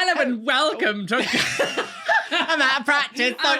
Hello and welcome to... I'm out of practice, sorry.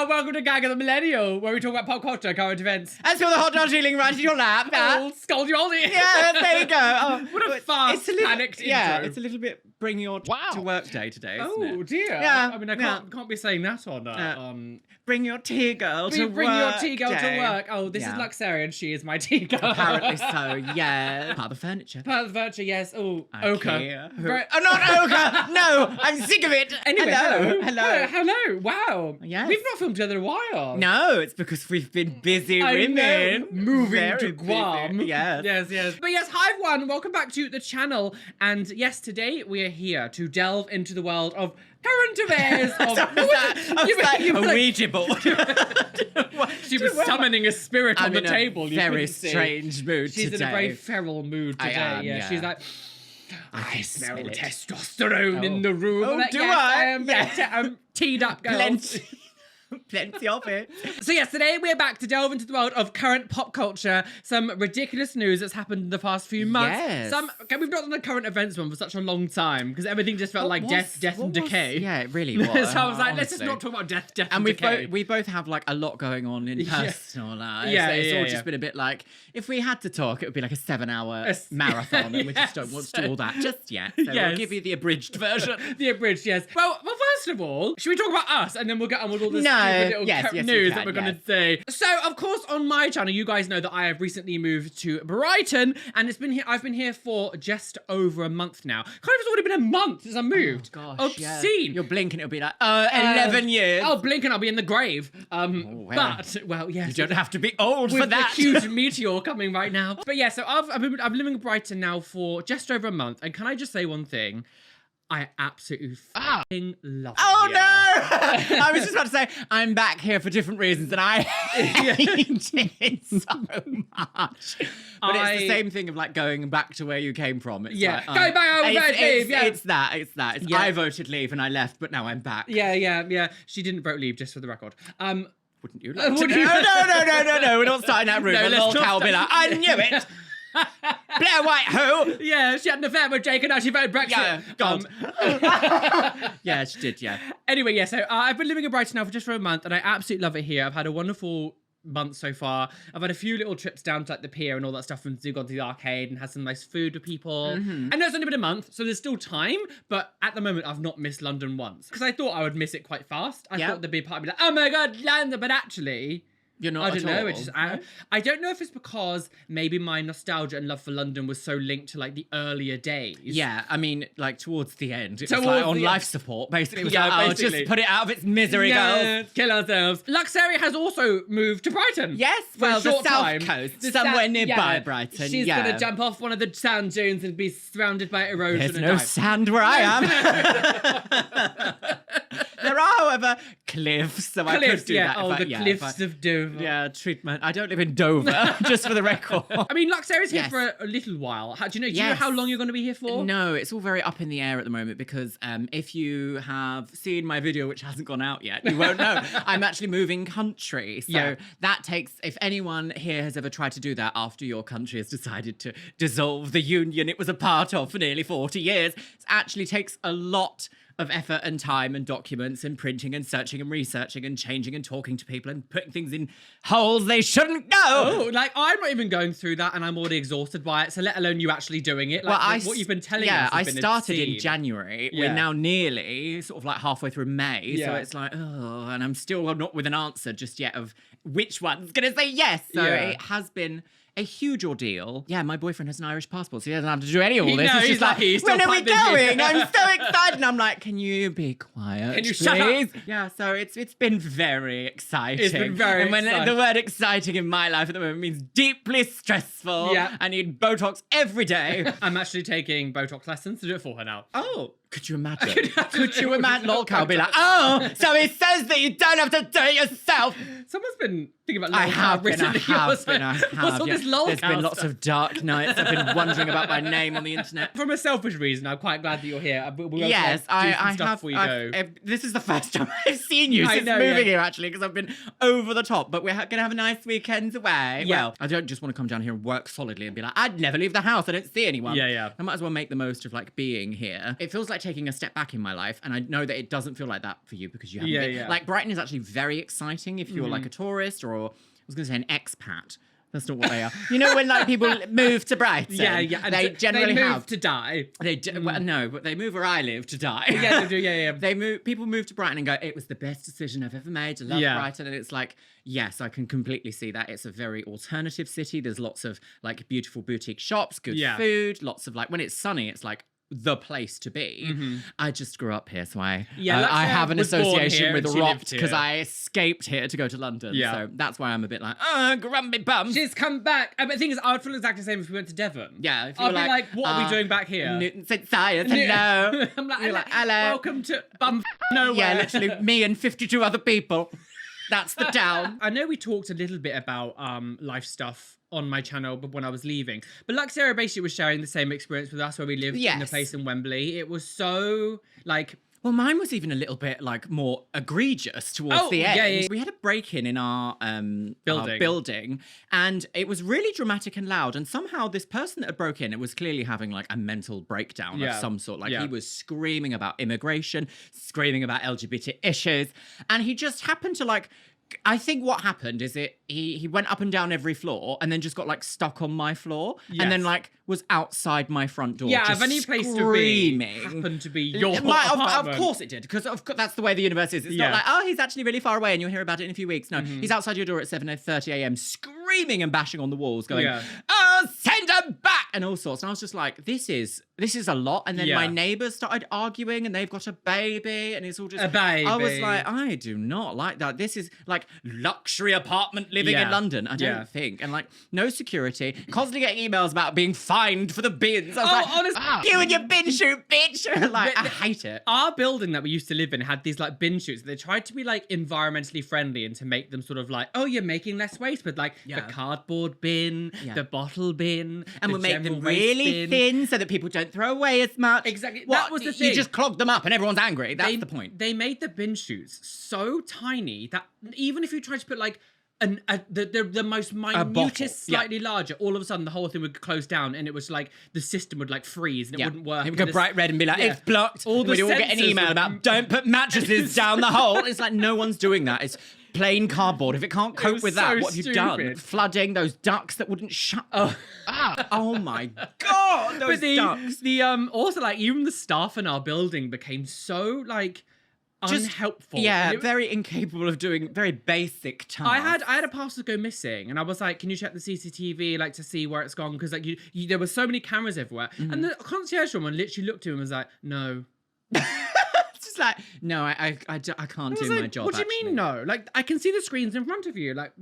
Welcome to Gag of the Millennial, where we talk about pop culture, current events. And so the hot dog chilling right in your lap. Oh, scold you all the... Yeah, there you go. Oh, what a fast, panicked intro. Yeah, it's a little bit bring your to work day today, isn't it? Oh, dear. Yeah. I mean, I can't be saying that on... Bring your tea girl to work. Bring your tea girl day. to work. Oh, this is Luxeria and she is my tea girl. Apparently so, yeah. Part of the furniture. Part of the furniture, yes. Oh, Ochre. Oh, not Ochre! No, I'm sick of it. Anyway, hello. Wow. Yes. We've not filmed together in a while. No, it's because we've been busy I women. know. Moving Very to Guam. busy. Yes. Yes. But yes, hi everyone. Welcome back to the channel. And yes, today we are here to delve into the world of current affairs. A Ouija board. She was summoning a spirit on the table. Very strange mood She's today. in a very feral mood today. I am, yeah. She's like... I smell testosterone in Oh. the room. Oh, Like, do yes, I? am I'm teed up, girls. Plenty of it. So yes, today we're back to delve into the world of current pop culture, some ridiculous news that's happened in the past few months. Yes. We've not done a current events one for such a long time because everything just felt like death and decay. Yeah, it really was. So I was like, let's just honestly. not talk about death and And decay. we both have like a lot going on in personal lives. Yeah, so it's yeah, all yeah. just been a bit like, if we had to talk, it would be like a 7-hour marathon, and we just don't want to do all that just yet. So we'll give you the abridged version. The abridged, yes. Well, first of all, should we talk about us and then we'll get on with all this No, stupid little yes, news can, that we're going to say. So, of course, on my channel, you guys know that I have recently moved to Brighton, and I've been here for just over a month now. Kind of, it's already been a month since I moved. Oh, gosh, obscene. You'll blink and it'll be like, 11 years. I'll blink and I'll be in the grave. Well. But, well, yes. You don't have to be old with for that. the huge meteor coming right now. But yeah, so I've been living in Brighton now for just over a month, and can I just say one thing? I absolutely f***ing love it. Oh here. no! I was just about to say, I'm back here for different reasons, and I hate it so much. But it's the same thing of like going back to where you came from. It's like, go back, I voted leave. Yeah. It's that. It's I voted leave and I left, but now I'm back. Yeah. She didn't vote leave, just for the record. Wouldn't you like to would know? you? No, we're not starting that room. No, And let's little not cow will be like, I knew it! Blair White who? Yeah, she had an affair with Jake and now she voted Brexit. Yeah, God. Yeah, she did, yeah. Anyway, yeah, so I've been living in Brighton now for just for a month and I absolutely love it here. I've had a wonderful month so far. I've had a few little trips down to like the pier and all that stuff and gone to the arcade and had some nice food with people. I know it's only been a month, so there's still time, but at the moment I've not missed London once because I thought I would miss it quite fast. I thought there'd be a part of me like, oh my God, London, but actually... You're not I don't know. all. It's just, I don't know if it's because maybe my nostalgia and love for London was so linked to like the earlier days. Yeah, I mean, like towards the end, it was Towards like on the life end. support, basically. It was Yeah, like, basically. just put it out of its misery, girls. Kill ourselves. Luxeria has also moved to Brighton. Yes, for well, a the short south time. coast, The somewhere south- nearby yeah. Brighton. She's gonna jump off one of the sand dunes and be surrounded by erosion. There's and no die. sand where I am. There are, however, cliffs, so I could do that. The cliffs of Dover. Yeah, treatment. I don't live in Dover, just for the record. I mean, Luxeria's here Yes. for a little while. Do you know Yes. how long you're going to be here for? No, it's all very up in the air at the moment because if you have seen my video, which hasn't gone out yet, you won't know. I'm actually moving country. So that takes, if anyone here has ever tried to do that after your country has decided to dissolve the union it was a part of for nearly 40 years, it actually takes a lot of effort and time and documents and printing and searching and researching and changing and talking to people and putting things in holes they shouldn't go. Oh, like I'm not even going through that and I'm already exhausted by it, so let alone you actually doing it. Like, Well, what you've been telling us Yeah, has I been started in obscene. January. Yeah. We're now nearly sort of like halfway through May. So Yeah. it's like, oh, and I'm still not with an answer just yet of which one's going to say yes. So Yeah. it has been a huge ordeal. Yeah, my boyfriend has an Irish passport, so he doesn't have to do any of all He this. knows, He's just like, he's still when are we quite busy. going? I'm so excited. And I'm like, can you be quiet, Can you please? shut up? Yeah, so it's been very exciting. It's been very And when exciting. the word exciting in my life at the moment means deeply stressful. Yeah. I need Botox every day. I'm actually taking Botox lessons to do it for her now. Oh, could you imagine? have to Could do you it imagine? with Lol, I'll be like, oh, so he says that you don't have to do it yourself. Someone's been thinking about I Lol have Cow been, I recently. have What's been, I What's have, all yeah. this There's been lots of dark nights. I've been wondering about my name on the internet. From a selfish reason, I'm quite glad that you're here. Yes, I have. This is the first time I've seen you since moving here, actually, because I've been over the top. But we're going to have a nice weekend away. Yeah. Well, I don't just want to come down here and work solidly and be like, I'd never leave the house. I don't see anyone. Yeah. I might as well make the most of like being here. It feels like taking a step back in my life, and I know that it doesn't feel like that for you because you haven't been. Like Brighton is actually very exciting if you're like a tourist or I was going to say an expat. That's not what they are. You know when like people move to Brighton? Yeah. And they generally move to die. Well, no, but they move where I live to die. Yeah, they do. Yeah. People move to Brighton and go, it was the best decision I've ever made. I love Brighton. And it's like, yes, I can completely see that. It's a very alternative city. There's lots of like beautiful boutique shops, good food, lots of like, when it's sunny, it's like the place to be. I just grew up here, so I have an association with Rot because I escaped here to go to London. Yeah. So that's why I'm a bit like, grumpy bum. She's come back. But the thing is, I would feel exactly the same if we went to Devon. Yeah. I'd be like, what are we doing back here? Newton St. Science, hello. I'm like, hello. Welcome to bum nowhere. Yeah, literally me and 52 other people. That's the town. I know we talked a little bit about life stuff on my channel but when I was leaving. But Luxeria basically was sharing the same experience with us where we lived in the place in Wembley. It was so like... Well, mine was even a little bit like more egregious towards the end. Yeah. We had a break-in in our building, and it was really dramatic and loud. And somehow this person that had broke in, it was clearly having like a mental breakdown of some sort. Like he was screaming about immigration, screaming about LGBT issues, and he just happened to like... I think what happened is he went up and down every floor and then just got like stuck on my floor and then like was outside my front door. Yeah, just if any place screaming. to be happened to be your apartment. Of course it did, because that's the way the universe is. It's not like, oh, he's actually really far away and you'll hear about it in a few weeks. No, he's outside your door at 7:30 a.m. screaming and bashing on the walls, going, oh, send her back, and all sorts. And I was just like, this is a lot. And then my neighbours started arguing and they've got a baby and it's all just... A baby. I was like, I do not like that. This is like luxury apartment living in London. I don't think. And like, no security. Constantly getting emails about being fined for the bins. I was like, honestly, you and your bin shoot, bitch. Like, I hate it. Our building that we used to live in had these like bin shoots. They tried to be like environmentally friendly and to make them sort of like, oh, you're making less waste, but like the cardboard bin, the bottle bin, and we'll make them really thin so that people don't throw away as much. Exactly. That was the thing. You just clog them up and everyone's angry. That's the point. They made the bin chutes so tiny that even if you tried to put like the most minutest, slightly larger, all of a sudden the whole thing would close down and it was like the system would like freeze and it wouldn't work. It would go bright red and be like, it's blocked. We'd all get an email about don't put mattresses down the hole. It's like no one's doing that. It's plain cardboard. If it can't cope with that, what have you done? Flooding those ducts that wouldn't shut. Oh my god, those ducts. Also like even the staff in our building became so like unhelpful. Yeah, very incapable of doing very basic tasks. I had a parcel go missing and I was like, can you check the CCTV like to see where it's gone? Because like there were so many cameras everywhere. And the concierge woman literally looked at him and was like, no. Like, no, I can't do my job. What do you mean no? Like, I can see the screens in front of you. Like,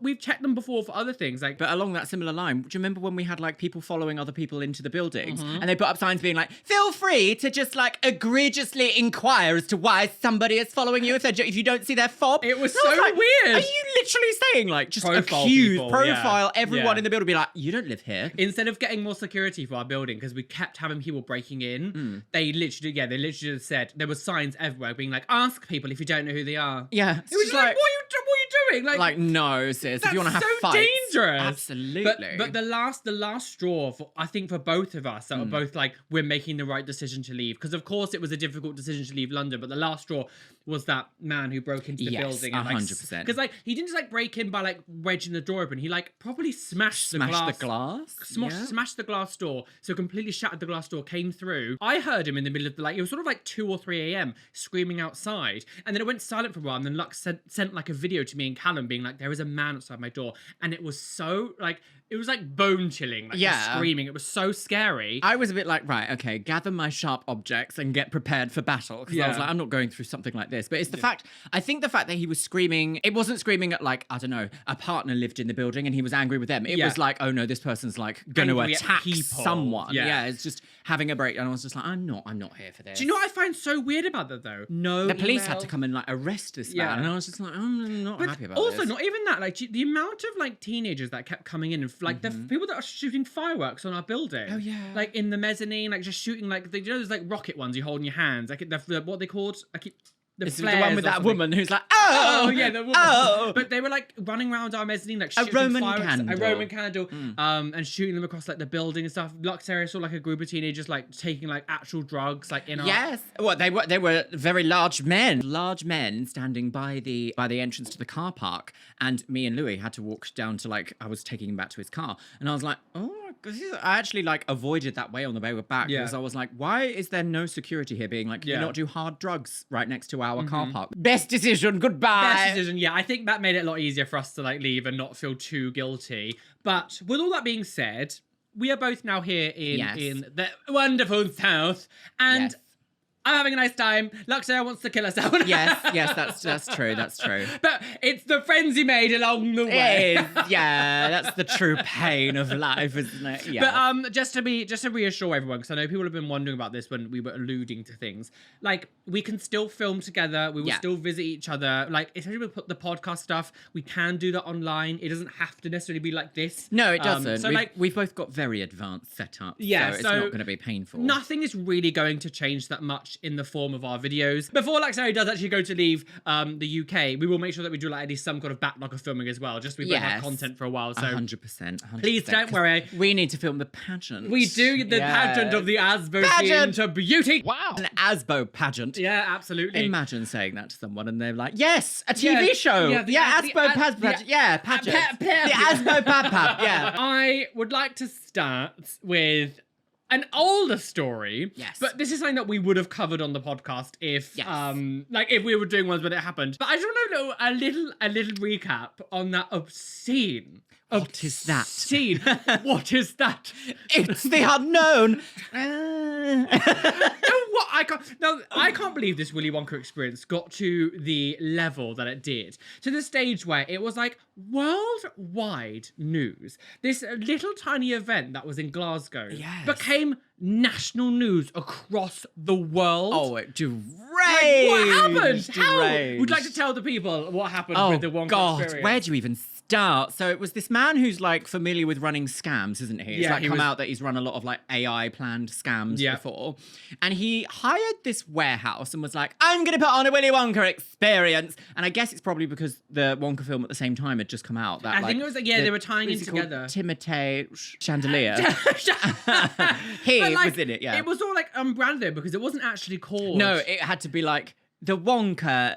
we've checked them before for other things. Like, but along that similar line, do you remember when we had like people following other people into the buildings and they put up signs being like, feel free to just like egregiously inquire as to why somebody is following you if you don't see their fob. It was so weird. Are you literally saying like just profile everyone in the building, be like, you don't live here? Instead of getting more security for our building because we kept having people breaking in, they literally just said. There were signs everywhere being like, ask people if you don't know who they are. Yeah. It was like, what are you doing? Like no, sis. If you want to have fights. Dangerous. Absolutely. But the last straw, I think for both of us, that were both like, we're making the right decision to leave. Because of course it was a difficult decision to leave London, but the last straw was that man who broke into the building. And 100%. Because like, he didn't just like break in by like wedging the door open. He like probably smashed the glass. Smashed the glass door. So completely shattered the glass door, came through. I heard him in the middle of the it was sort of like 2 or 3 a.m. screaming outside. And then it went silent for a while. And then Lux sent like a video to me and Callum being like, there is a man outside my door. And it was so like, it was like bone chilling, like the screaming. It was so scary. I was a bit like, right, okay, gather my sharp objects and get prepared for battle. Because I was like, I'm not going through something like this. But it's the fact, I think the fact that he was screaming, it wasn't screaming at like, I don't know, a partner lived in the building and he was angry with them. It was like, oh no, this person's like going to attack someone. Yeah, it's just having a break. And I was just like, I'm not here for this. Do you know what I find so weird about that though? No, the police had to come and like arrest this man. And I was just like, I'm not happy about this. Also, not even that, like the amount of like teenagers that kept coming in and like the people that are shooting fireworks on our building. Oh yeah. Like in the mezzanine, like just shooting like, you know, there's like rocket ones you hold in your hands. Like what they called? This is the one with that woman who's like, oh, yeah, the woman. Oh. But they were like running around our mezzanine, like shooting a Roman candle, and shooting them across like the building and stuff. Luxeria saw like a group of teenagers like taking like actual drugs, like in our... Yes. Well, they were very large men standing by the entrance to the car park, and me and Louis had to walk down to like, I was taking him back to his car, and I was like, oh. I actually like avoided that way on the way back because I was like, why is there no security here being like, can you not do hard drugs right next to our car park? Best decision, goodbye. Best decision, yeah. I think that made it a lot easier for us to like leave and not feel too guilty. But with all that being said, we are both now here in the wonderful South, and I'm having a nice time. Luxeria wants to kill herself. yes, that's true. But it's the friends he made along the way. That's the true pain of life, isn't it? Yeah. But just to reassure everyone, because I know people have been wondering about this when we were alluding to things. Like, we can still film together. We will still visit each other. Like, especially with the podcast stuff, we can do that online. It doesn't have to necessarily be like this. No, it doesn't. So we've both got very advanced setups. Yeah, so it's not going to be painful. Nothing is really going to change that much in the form of our videos. Before Luxeria does actually go to leave the UK, we will make sure that we do like at least some kind of backlog of filming as well, just so we won't have content for a while. So 100%. Please don't worry. We need to film the pageant. We do the pageant of the Asbo scene to beauty. Wow. An Asbo pageant. Yeah, absolutely. Imagine saying that to someone and they're like, yes, a TV show. Asbo pageant. Yeah, pageant. The Asbo pageant. Yeah. I would like to start with an older story. Yes. But this is something that we would have covered on the podcast if like if we were doing ones when it happened. But I just want to know a little recap on that obscene. What is that? Obscene. What is that? It's the unknown. I can't believe this Willy Wonka experience got to the level that it did. To the stage where it was like worldwide news. This little tiny event that was in Glasgow became national news across the world. Oh, it deranged. Like, what happened? How? We'd like to tell the people what happened with the Wonka experience. Where do you even start? So it was this man who's like familiar with running scams, isn't he? It's like come out that he's run a lot of like AI planned scams before. And he hired this warehouse and was like, I'm going to put on a Willy Wonka experience. And I guess it's probably because the Wonka film at the same time had just come out. That, I think it was, they were tying in together. Timotei Chandelier. He was in it, It was all like unbranded because it wasn't actually called. No, it had to be like the Wonka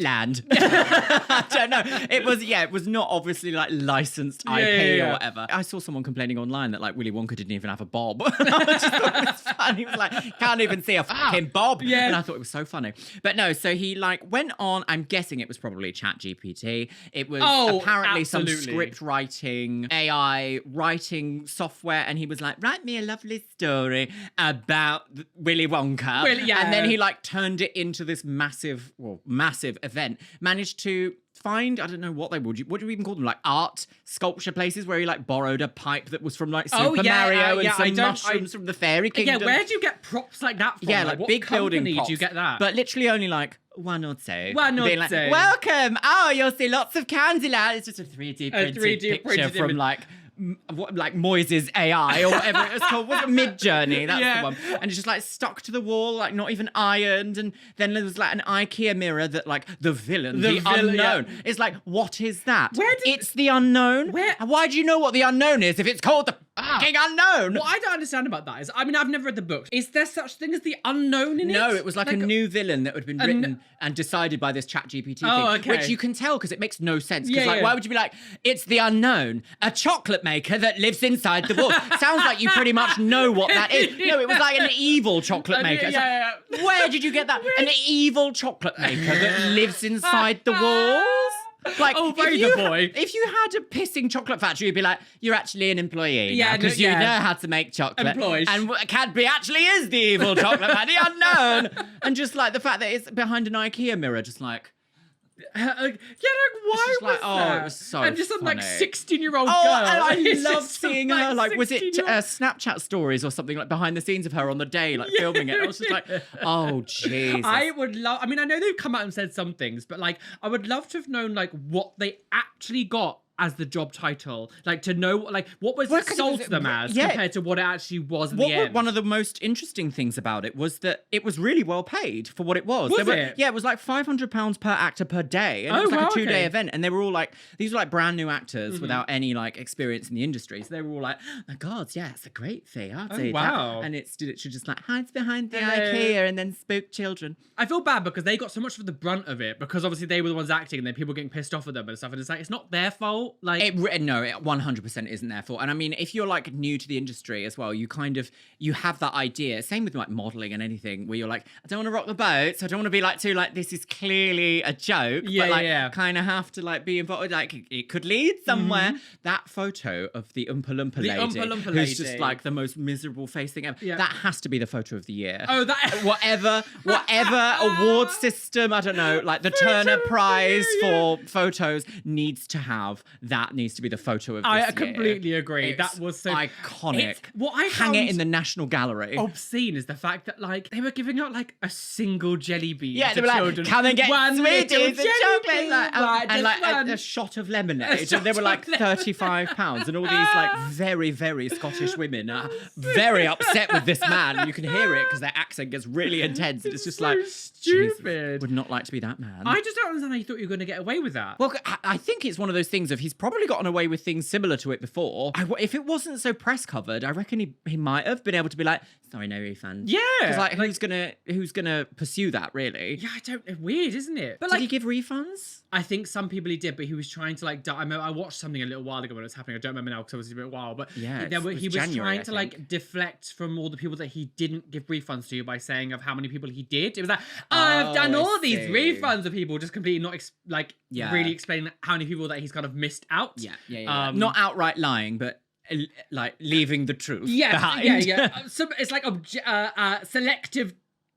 land. I don't know. It was not obviously like licensed IP or whatever. I saw someone complaining online that like Willy Wonka didn't even have a bob. I just thought it was funny. He was like, can't even see a fucking bob. Yeah. And I thought it was so funny. But no, so he like went on, I'm guessing it was probably ChatGPT. It was apparently some script writing, AI writing software, and he was like, write me a lovely story about Willy Wonka. And then he like turned it into this massive event, managed to find, I don't know what do you even call them, like art sculpture places where he like borrowed a pipe that was from like Super Mario and some mushrooms from the Fairy Kingdom. Yeah, where do you get props like that from? Yeah, like what big building props. Do you get that? But literally only like one or two. Being like, welcome. Oh, you'll see lots of Candyland. It's just a 3D printed picture from like Moises AI or whatever it was called. Was it Mid-Journey? That's the one. And it's just like stuck to the wall, like not even ironed. And then there was like an IKEA mirror that like the villain, the unknown. It's like, what is that? It's the unknown. Why do you know what the unknown is if it's called the fucking unknown? What I don't understand about that is, I mean, I've never read the books. Is there such thing as the unknown in it? No, it was like a new villain that had been written and decided by this ChatGPT thing, which you can tell because it makes no sense. Because why would you be like, it's the unknown, a chocolate maker that lives inside the wall? Sounds like you pretty much know what that is. No, it was like an evil chocolate maker. Where did you get that? An evil chocolate maker that lives inside the walls? Like, Oh, if very you the boy. If you had a pissing chocolate factory, you'd be like, you're actually an employee. Yeah, because no, you yeah. know how to make chocolate. Employed. And Cadbury actually is the evil chocolate man, the unknown. And just like the fact that it's behind an IKEA mirror, just like. Yeah, like, why just was like, that? it was so And just some like funny. 16-year-old girl. Oh, and I It's love just some, seeing her. Like, was it 16-year-old Snapchat stories or something like behind the scenes of her on the day, like filming it? I was just like, oh Jesus. I would love. I mean, I know they've come out and said some things, but like, I would love to have known like what they actually got as the job title, like to know like what was it sold to them as compared to what it actually was in the end. One of the most interesting things about it was that it was really well paid for what it was. Was it? Yeah, it was like £500 per actor per day, and it was like a 2-day event. And they were all like, these were like brand new actors without any like experience in the industry. So they were all like, oh my God, yeah, it's a great fee. I'd say wow. that. And it's literally just like hides behind the IKEA and then spook children. I feel bad because they got so much of the brunt of it because obviously they were the ones acting and then people getting pissed off at them and stuff. And it's like, it's not their fault. Like, No, it 100% isn't their fault. And I mean, if you're like new to the industry as well, you have that idea. Same with like modeling and anything where you're like, I don't want to rock the boat. So I don't want to be like too like, this is clearly a joke. Yeah, but like yeah. kind of have to like be involved. Like it could lead somewhere. That photo of the Oompa Loompa lady. Oompa Loompa who's lady. just like the most miserable face thing ever. Yeah. That has to be the photo of the year. Oh, that. Whatever award system, I don't know, like the Turner Prize for photos needs to be the photo of this I year. completely agree. It's that was so iconic. What I hang it found in the National Gallery. obscene is the fact that like they were giving out like a single jelly bean Yeah, to they were like, children. come and get One sweeties little and jelly chocolate, bean, like, right, and like just one. a shot of lemonade. A And they were like shot of £35, and all these like very, very Scottish women are very upset with this man. You can hear it because their accent gets really intense. And it's just so like, stupid. would not like to be that man. I just don't understand how you thought you were going to get away with that. Well, I think it's one of those things of he's probably gotten away with things similar to it before. If it wasn't so press covered, I reckon he might have been able to be like, sorry, no refund. Yeah. Because like, who's gonna pursue that really? Yeah, I don't. Weird, isn't it? But Did like, he give refunds? I think some people he did, but he was trying to like. I remember I watched something a little while ago when it was happening. I don't remember now because obviously it's been a while. But Yeah, he was January, trying I to like think. deflect from all the people that he didn't give refunds to by saying of how many people he did. It was like I've done I all these see. refunds of people, just completely not Yeah. really explaining how many people that he's kind of missed out. Yeah. Not outright lying, but like leaving the truth Yeah, behind. yeah. So it's like selective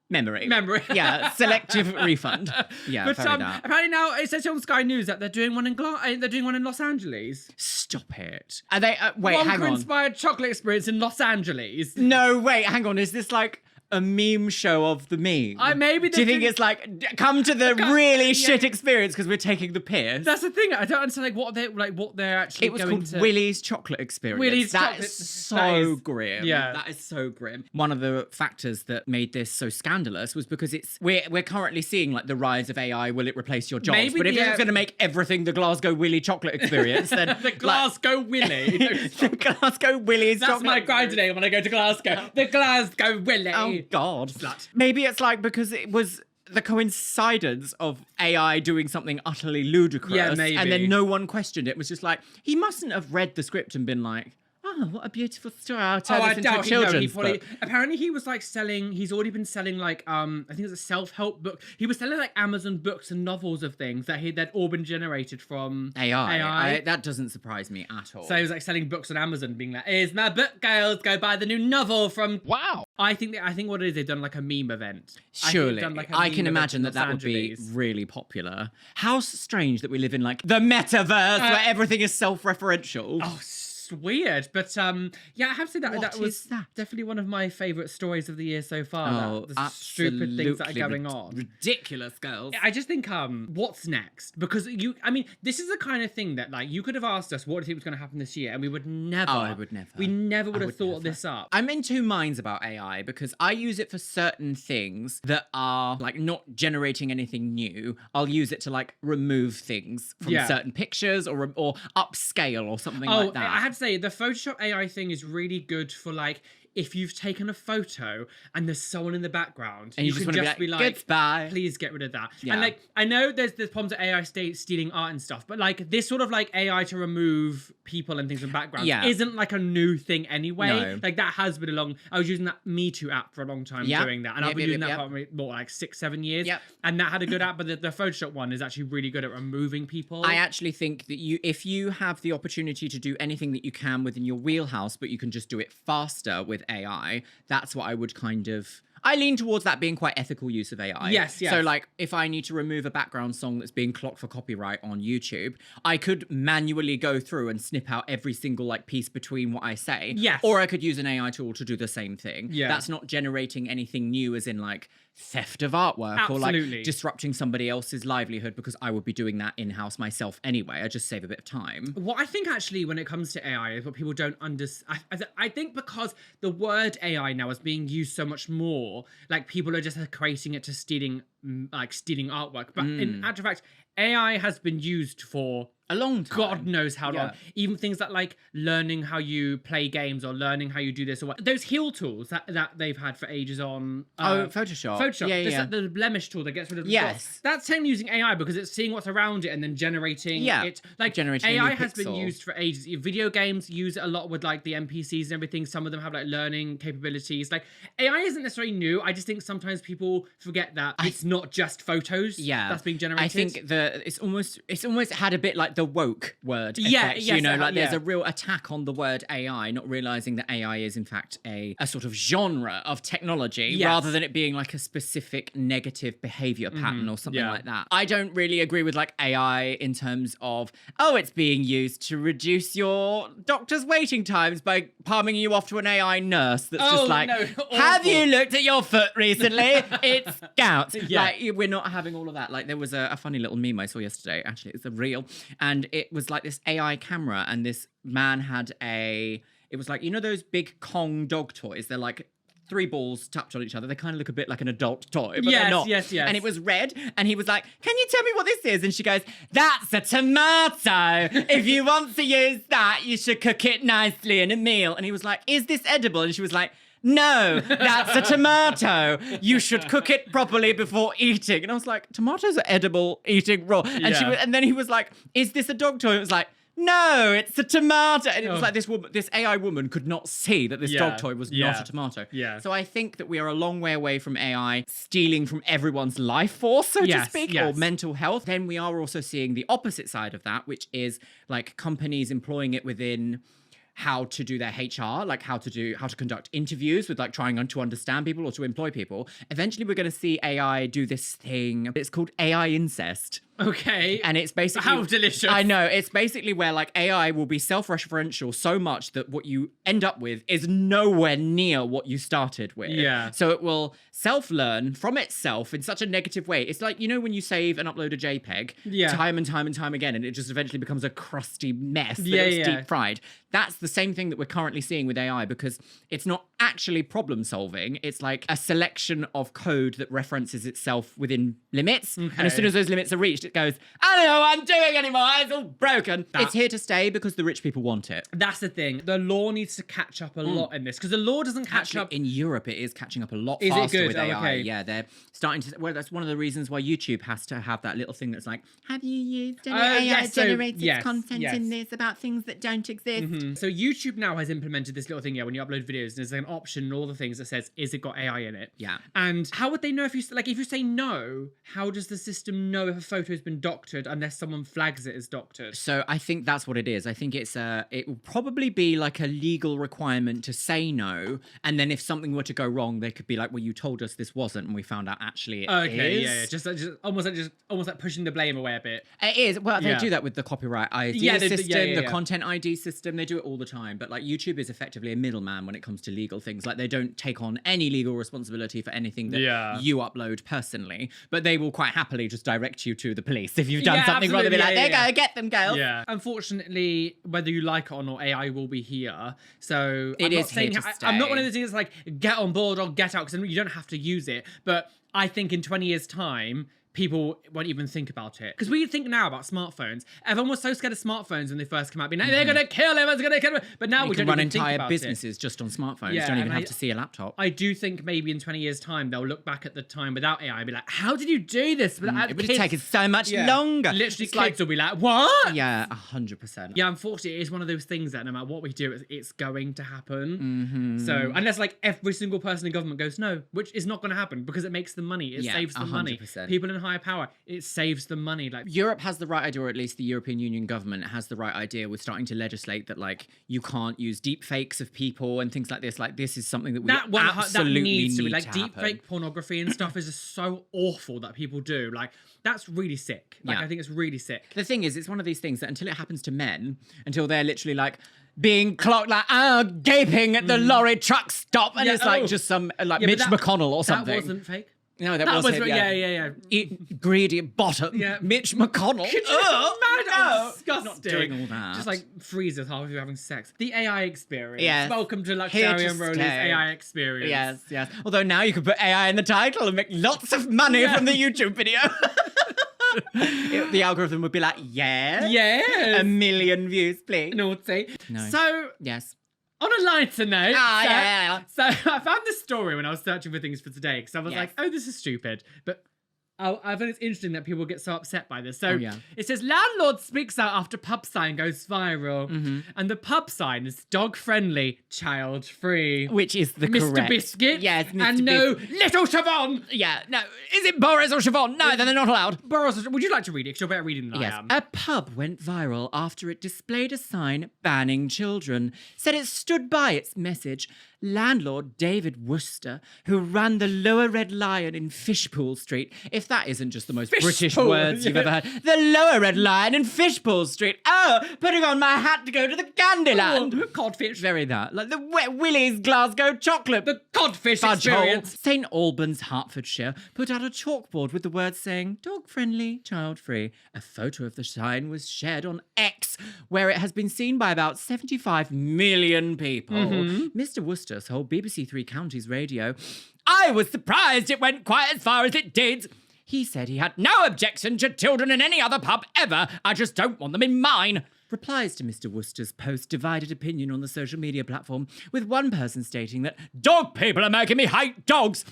Memory. Yeah, selective refund. Yeah, but fair enough. apparently now it says on Sky News that they're doing one in Los Angeles. Stop it. Are they? Wait, Wonka hang on. inspired chocolate experience in Los Angeles. No, wait, hang on. Is this like a meme show of the meme? Maybe Do you think they're it's like come to the really shit experience because we're taking the piss? That's the thing. I don't understand what they're actually. It was going called to... Willy's Chocolate Experience. Willy's That Chocolate- is so that is- grim. yeah. That is so grim. One of the factors that made this so scandalous was because we're currently seeing like the rise of AI. Will it replace your jobs? Maybe but if the, it's going to make everything the Glasgow Willy Chocolate Experience, then the Glasgow Willy. the Glasgow Willy's That's Chocolate my grind Experience. today when I go to Glasgow. The Glasgow Willy. Oh God. Slut. Maybe it's like because it was the coincidence of AI doing something utterly ludicrous. Yeah, maybe. And then no one questioned it. It was just like, he mustn't have read the script and been like, oh, what a beautiful story. I'll turn I this into a doubt children's book. Apparently he was like he's already been selling like, I think it's a self-help book. He was selling like Amazon books and novels of things that all been generated from AI. That doesn't surprise me at all. So he was like selling books on Amazon, being like, "Here's my book, girls. Go buy the new novel from." Wow. I think what it is, they've done like a meme event. Surely. I can imagine that would be really popular. How strange that we live in like the metaverse where everything is self-referential. Oh, weird, but yeah, I have to say that What that was is that? definitely one of my favourite stories of the year so far. Oh, the stupid things that are absolutely going on. Ridiculous, girls. I just think what's next? Because this is the kind of thing that like you could have asked us what do you think was going to happen this year, and we would never. Oh, I would never. We never would I have would thought never. this up. I'm in two minds about AI because I use it for certain things that are like not generating anything new. I'll use it to like remove things from certain pictures or upscale or something like that. I have to say the Photoshop AI thing is really good for like if you've taken a photo and there's someone in the background, And you just want to be like, goodbye. please get rid of that. Yeah. And like, I know there's problems with AI stealing art and stuff, but like this sort of like AI to remove people and things from backgrounds isn't like a new thing anyway. No. Like that has been I was using that Me Too app for a long time doing that. And I've been using that for more like 6-7 years. Yep. And that had a good app, but the Photoshop one is actually really good at removing people. I actually think that if you have the opportunity to do anything that you can within your wheelhouse, but you can just do it faster with AI, that's what I would I lean towards that being quite ethical use of AI. Yes. So like if I need to remove a background song that's being clocked for copyright on YouTube, I could manually go through and snip out every single like piece between what I say. Yes. Or I could use an AI tool to do the same thing. Yeah. That's not generating anything new as in like theft of artwork or like disrupting somebody else's livelihood, because I would be doing that in-house myself anyway. I just save a bit of time. What I think actually when it comes to AI is what people don't understand. I think because the word AI now is being used so much more, like people are just equating it to stealing artwork. But in actual fact, AI has been used for a long time. God knows how long. Even things that like learning how you play games or learning how you do this or what. Those heal tools that they've had for ages on Photoshop. Yeah. Like the blemish tool that gets rid of the dots. That's technically using AI because it's seeing what's around it and then generating it. Like generating AI has been used for ages. Video games use it a lot with like the NPCs and everything. Some of them have like learning capabilities. Like AI isn't necessarily new. I just think sometimes people forget that it's not just photos that's being generated. I think it's almost had a bit like the woke word effect, there's a real attack on the word AI, not realizing that AI is in fact a sort of genre of technology rather than it being like a specific negative behavior pattern or something like that. I don't really agree with like AI in terms of, it's being used to reduce your doctor's waiting times by palming you off to an AI nurse that's just like, have you looked at your foot recently? It's gout. Like, we're not having all of that. Like, there was a funny little meme I saw yesterday, actually, it's a reel, and it was like this AI camera, and this man had it was like, those big Kong dog toys? They're like 3 balls tapped on each other. They kind of look a bit like an adult toy, but they're not. Yes. And it was red, and he was like, can you tell me what this is? And she goes, that's a tomato. If you want to use that, you should cook it nicely in a meal. And he was like, is this edible? And she was like, no, that's a tomato. You should cook it properly before eating. And I was like, tomatoes are edible, eating raw. And and then he was like, is this a dog toy? And it was like, no, it's a tomato. And it was like this AI woman could not see that this dog toy was not a tomato. Yeah. So I think that we are a long way away from AI stealing from everyone's life force, so to speak, or mental health. Then we are also seeing the opposite side of that, which is like companies employing it within how to do their HR, like how to conduct interviews with like trying to understand people or to employ people. Eventually we're going to see AI do this thing. It's called AI incest. Okay. And it's basically... How delicious. I know. It's basically where like AI will be self-referential so much that what you end up with is nowhere near what you started with. Yeah. So it will self-learn from itself in such a negative way. It's like, when you save and upload a JPEG time and time and time again, and it just eventually becomes a crusty mess that looks deep fried. That's the same thing that we're currently seeing with AI, because it's not actually problem solving. It's like a selection of code that references itself within limits. Okay. And as soon as those limits are reached, it goes, I don't know what I'm doing anymore. It's all broken. It's here to stay because the rich people want it. That's the thing. The law needs to catch up a lot in this, because the law doesn't catch up. In Europe, it is catching up a lot faster with AI. Okay. Yeah, they're starting to. Well, that's one of the reasons why YouTube has to have that little thing that's like, have you used any AI-generated content in this about things that don't exist? Mm-hmm. So YouTube now has implemented this little thing, when you upload videos, there's an option and all the things that says, is it got AI in it? Yeah. And how would they know if you say no, how does the system know if a photo has been doctored unless someone flags it as doctored? So I think that's what it is. I think it will probably be like a legal requirement to say no, and then if something were to go wrong, they could be like, well, you told us this wasn't, and we found out actually it is. Yeah. Just almost like pushing the blame away a bit. It is. Well, they do that with the copyright ID system, the content ID system. They do it all the time. But like YouTube is effectively a middleman when it comes to legal things. Like they don't take on any legal responsibility for anything that you upload personally, but they will quite happily just direct you to the police if you've done something wrong. They'll be like, there you go, get them, girls. Yeah. Unfortunately, whether you like it or not, AI will be here. So I'm not one of those things like get on board or get out, because you don't have to use it. But I think in 20 years' time, people won't even think about it. Because we think now about smartphones. Everyone was so scared of smartphones when they first came out, being like, they're going to kill him, it's going to kill him. But now we don't run even think entire about businesses just on smartphones. Yeah, Don't even and have to see a laptop. I do think maybe in 20 years' time, they'll look back at the time without AI and be like, how did you do this? It would have taken so much longer. Literally, It's kids will be like, what? Yeah, 100%. Yeah, unfortunately, it is one of those things that no matter what we do, it's going to happen. So unless like every single person in government goes, no, which is not going to happen because it makes them money. It saves them money. 100%. People in higher power, it saves them money. Like Europe has the right idea, or at least the European Union government has the right idea with starting to legislate that like you can't use deep fakes of people and things like this. Like this is something that we absolutely needs to be need like to deep happen. fake pornography and stuff is just so awful that people do. Like that's really sick. Like I think it's really sick. The thing is, it's one of these things that until it happens to men, until they're literally like being clocked like gaping at the lorry truck stop, and it's like just some like Mitch McConnell or something. That wasn't fake. No, that was him, yeah. Greedy bottom. Yeah. Mitch McConnell. Oh, disgusting. Not doing all that. Just like freezes half of you having sex. The AI experience. Yes. Welcome to Here Luxeria to and Roly's stay. AI experience. Yes. Although now you can put AI in the title and make lots of money from the YouTube video. The algorithm would be like, Yes. 1 million views, please. Naughty. No. So, Yes. on a lighter note, So so I found this story when I was searching for things for today because I was like, oh, this is stupid. But I think it's interesting that people get so upset by this. So it says, landlord speaks out after pub sign goes viral. And the pub sign is dog-friendly, child-free. Which is the Mr. correct. Biscuit. Yes, Mr. And no Little Siobhan. Yeah, no. Is it Boris or Siobhan? No, then they're not allowed. Boris, would you like to read it? Because you're better reading than I am. A pub went viral after it displayed a sign banning children. Said it stood by its message. Landlord David Worcester, who ran the Lower Red Lion in Fishpool Street. If that isn't just the most British words you've ever heard. The Lower Red Lion in Fishpool Street. Oh, putting on my hat to go to the Candyland. Oh, codfish. Very that. Like the Willy's Glasgow chocolate. The codfish Fudge hole. experience. St Albans, Hertfordshire, put out a chalkboard with the words saying dog-friendly, child-free. A photo of the sign was shared on X, where it has been seen by about 75 million people. Mr. Worcester told BBC Three Counties Radio, I was surprised it went quite as far as it did. He said he had no objection to children in any other pub ever. I just don't want them in mine. Replies to Mr. Worcester's post divided opinion on the social media platform, with one person stating that dog people are making me hate dogs.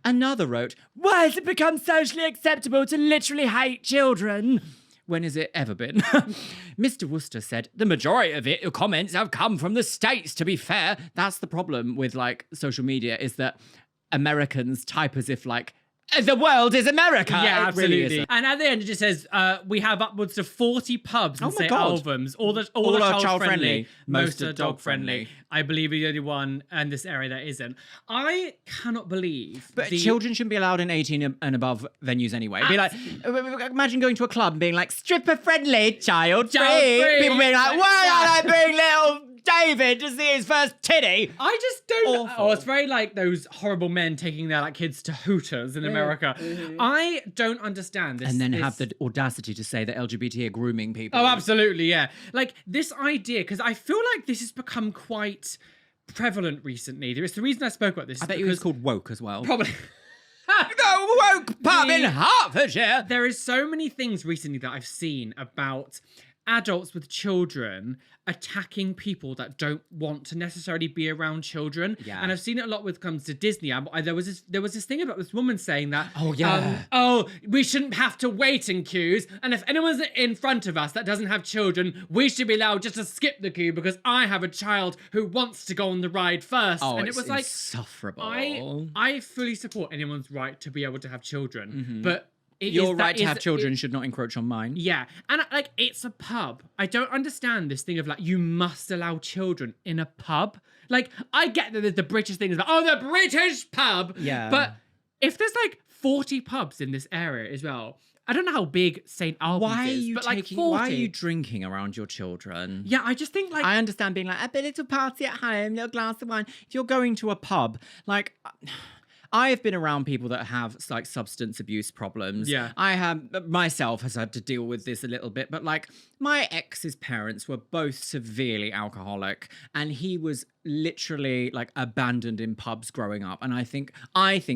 Another wrote, why has it become socially acceptable to literally hate children? When has it ever been? Mr. Worcester said, the majority of it, comments have come from the States, to be fair. That's the problem with like social media, is that Americans type as if like, the world is America. Yeah, It absolutely. really isn't. And at the end, it just says, we have upwards of 40 pubs in Oh my St. God. Albans. All are child-friendly. Most are dog-friendly. I believe we're the only one in this area that isn't. I cannot believe But children shouldn't be allowed in 18 and above venues anyway. It'd be like, imagine going to a club and being like, stripper-friendly, child-free. Child-free. People being like, why don't I bring little David to see his first titty? I just don't. Awful. Oh, it's very like those horrible men taking their like kids to Hooters in America. I don't understand this. And then have the audacity to say that LGBT are grooming people. Oh, absolutely, yeah. Like this idea, because I feel like this has become quite prevalent recently. There is the reason I spoke about this. I bet you it was called woke as well. Probably. The woke pub in Hertfordshire. There is so many things recently that I've seen about adults with children attacking people that don't want to necessarily be around children. Yeah. And I've seen it a lot when it comes to Disney. There was this thing about this woman saying that, Oh, yeah. we shouldn't have to wait in queues. And if anyone's in front of us that doesn't have children, we should be allowed just to skip the queue because I have a child who wants to go on the ride first. Oh, and it's it was like, insufferable. I fully support anyone's right to be able to have children. But Your right to have children should not encroach on mine. Yeah, and like it's a pub. I don't understand this thing of like you must allow children in a pub. Like I get that the British thing is like, oh, the British pub. Yeah. But if there's like 40 pubs in this area as well, I don't know how big St. Albans is, but like 40. Why are you drinking around your children? Yeah, I just think like I understand being like a little party at home, little glass of wine. If you're going to a pub, like I have been around people that have like substance abuse problems. Yeah. I have myself has had to deal with this a little bit, but like my ex's parents were both severely alcoholic and he was literally like abandoned in pubs growing up, and I think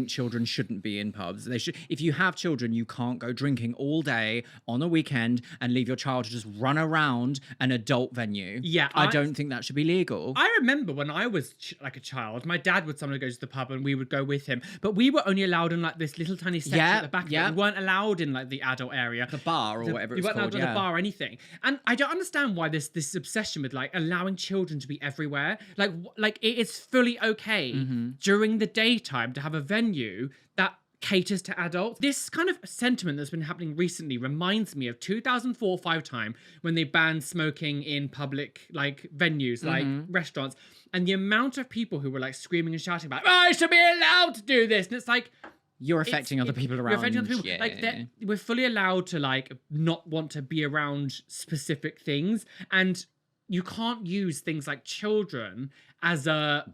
children shouldn't be in pubs. They should. If you have children, you can't go drinking all day on a weekend and leave your child to just run around an adult venue. Yeah, I don't think that should be legal. I remember when I was like a child, my dad would sometimes go to the pub and we would go with him, but we were only allowed in like this little tiny section at the back. We weren't allowed in like the adult area, the bar or whatever it's called. You weren't allowed in the bar or anything, and I don't understand why this obsession with like allowing children to be everywhere. Like it is fully okay during the daytime to have a venue that caters to adults. This kind of sentiment that's been happening recently reminds me of 2004-5 time when they banned smoking in public like venues, like restaurants, and the amount of people who were like screaming and shouting about, I should be allowed to do this. And it's like, you're affecting other people around. You're affecting other people. Yeah. Like we're fully allowed to like not want to be around specific things, and you can't use things like children as a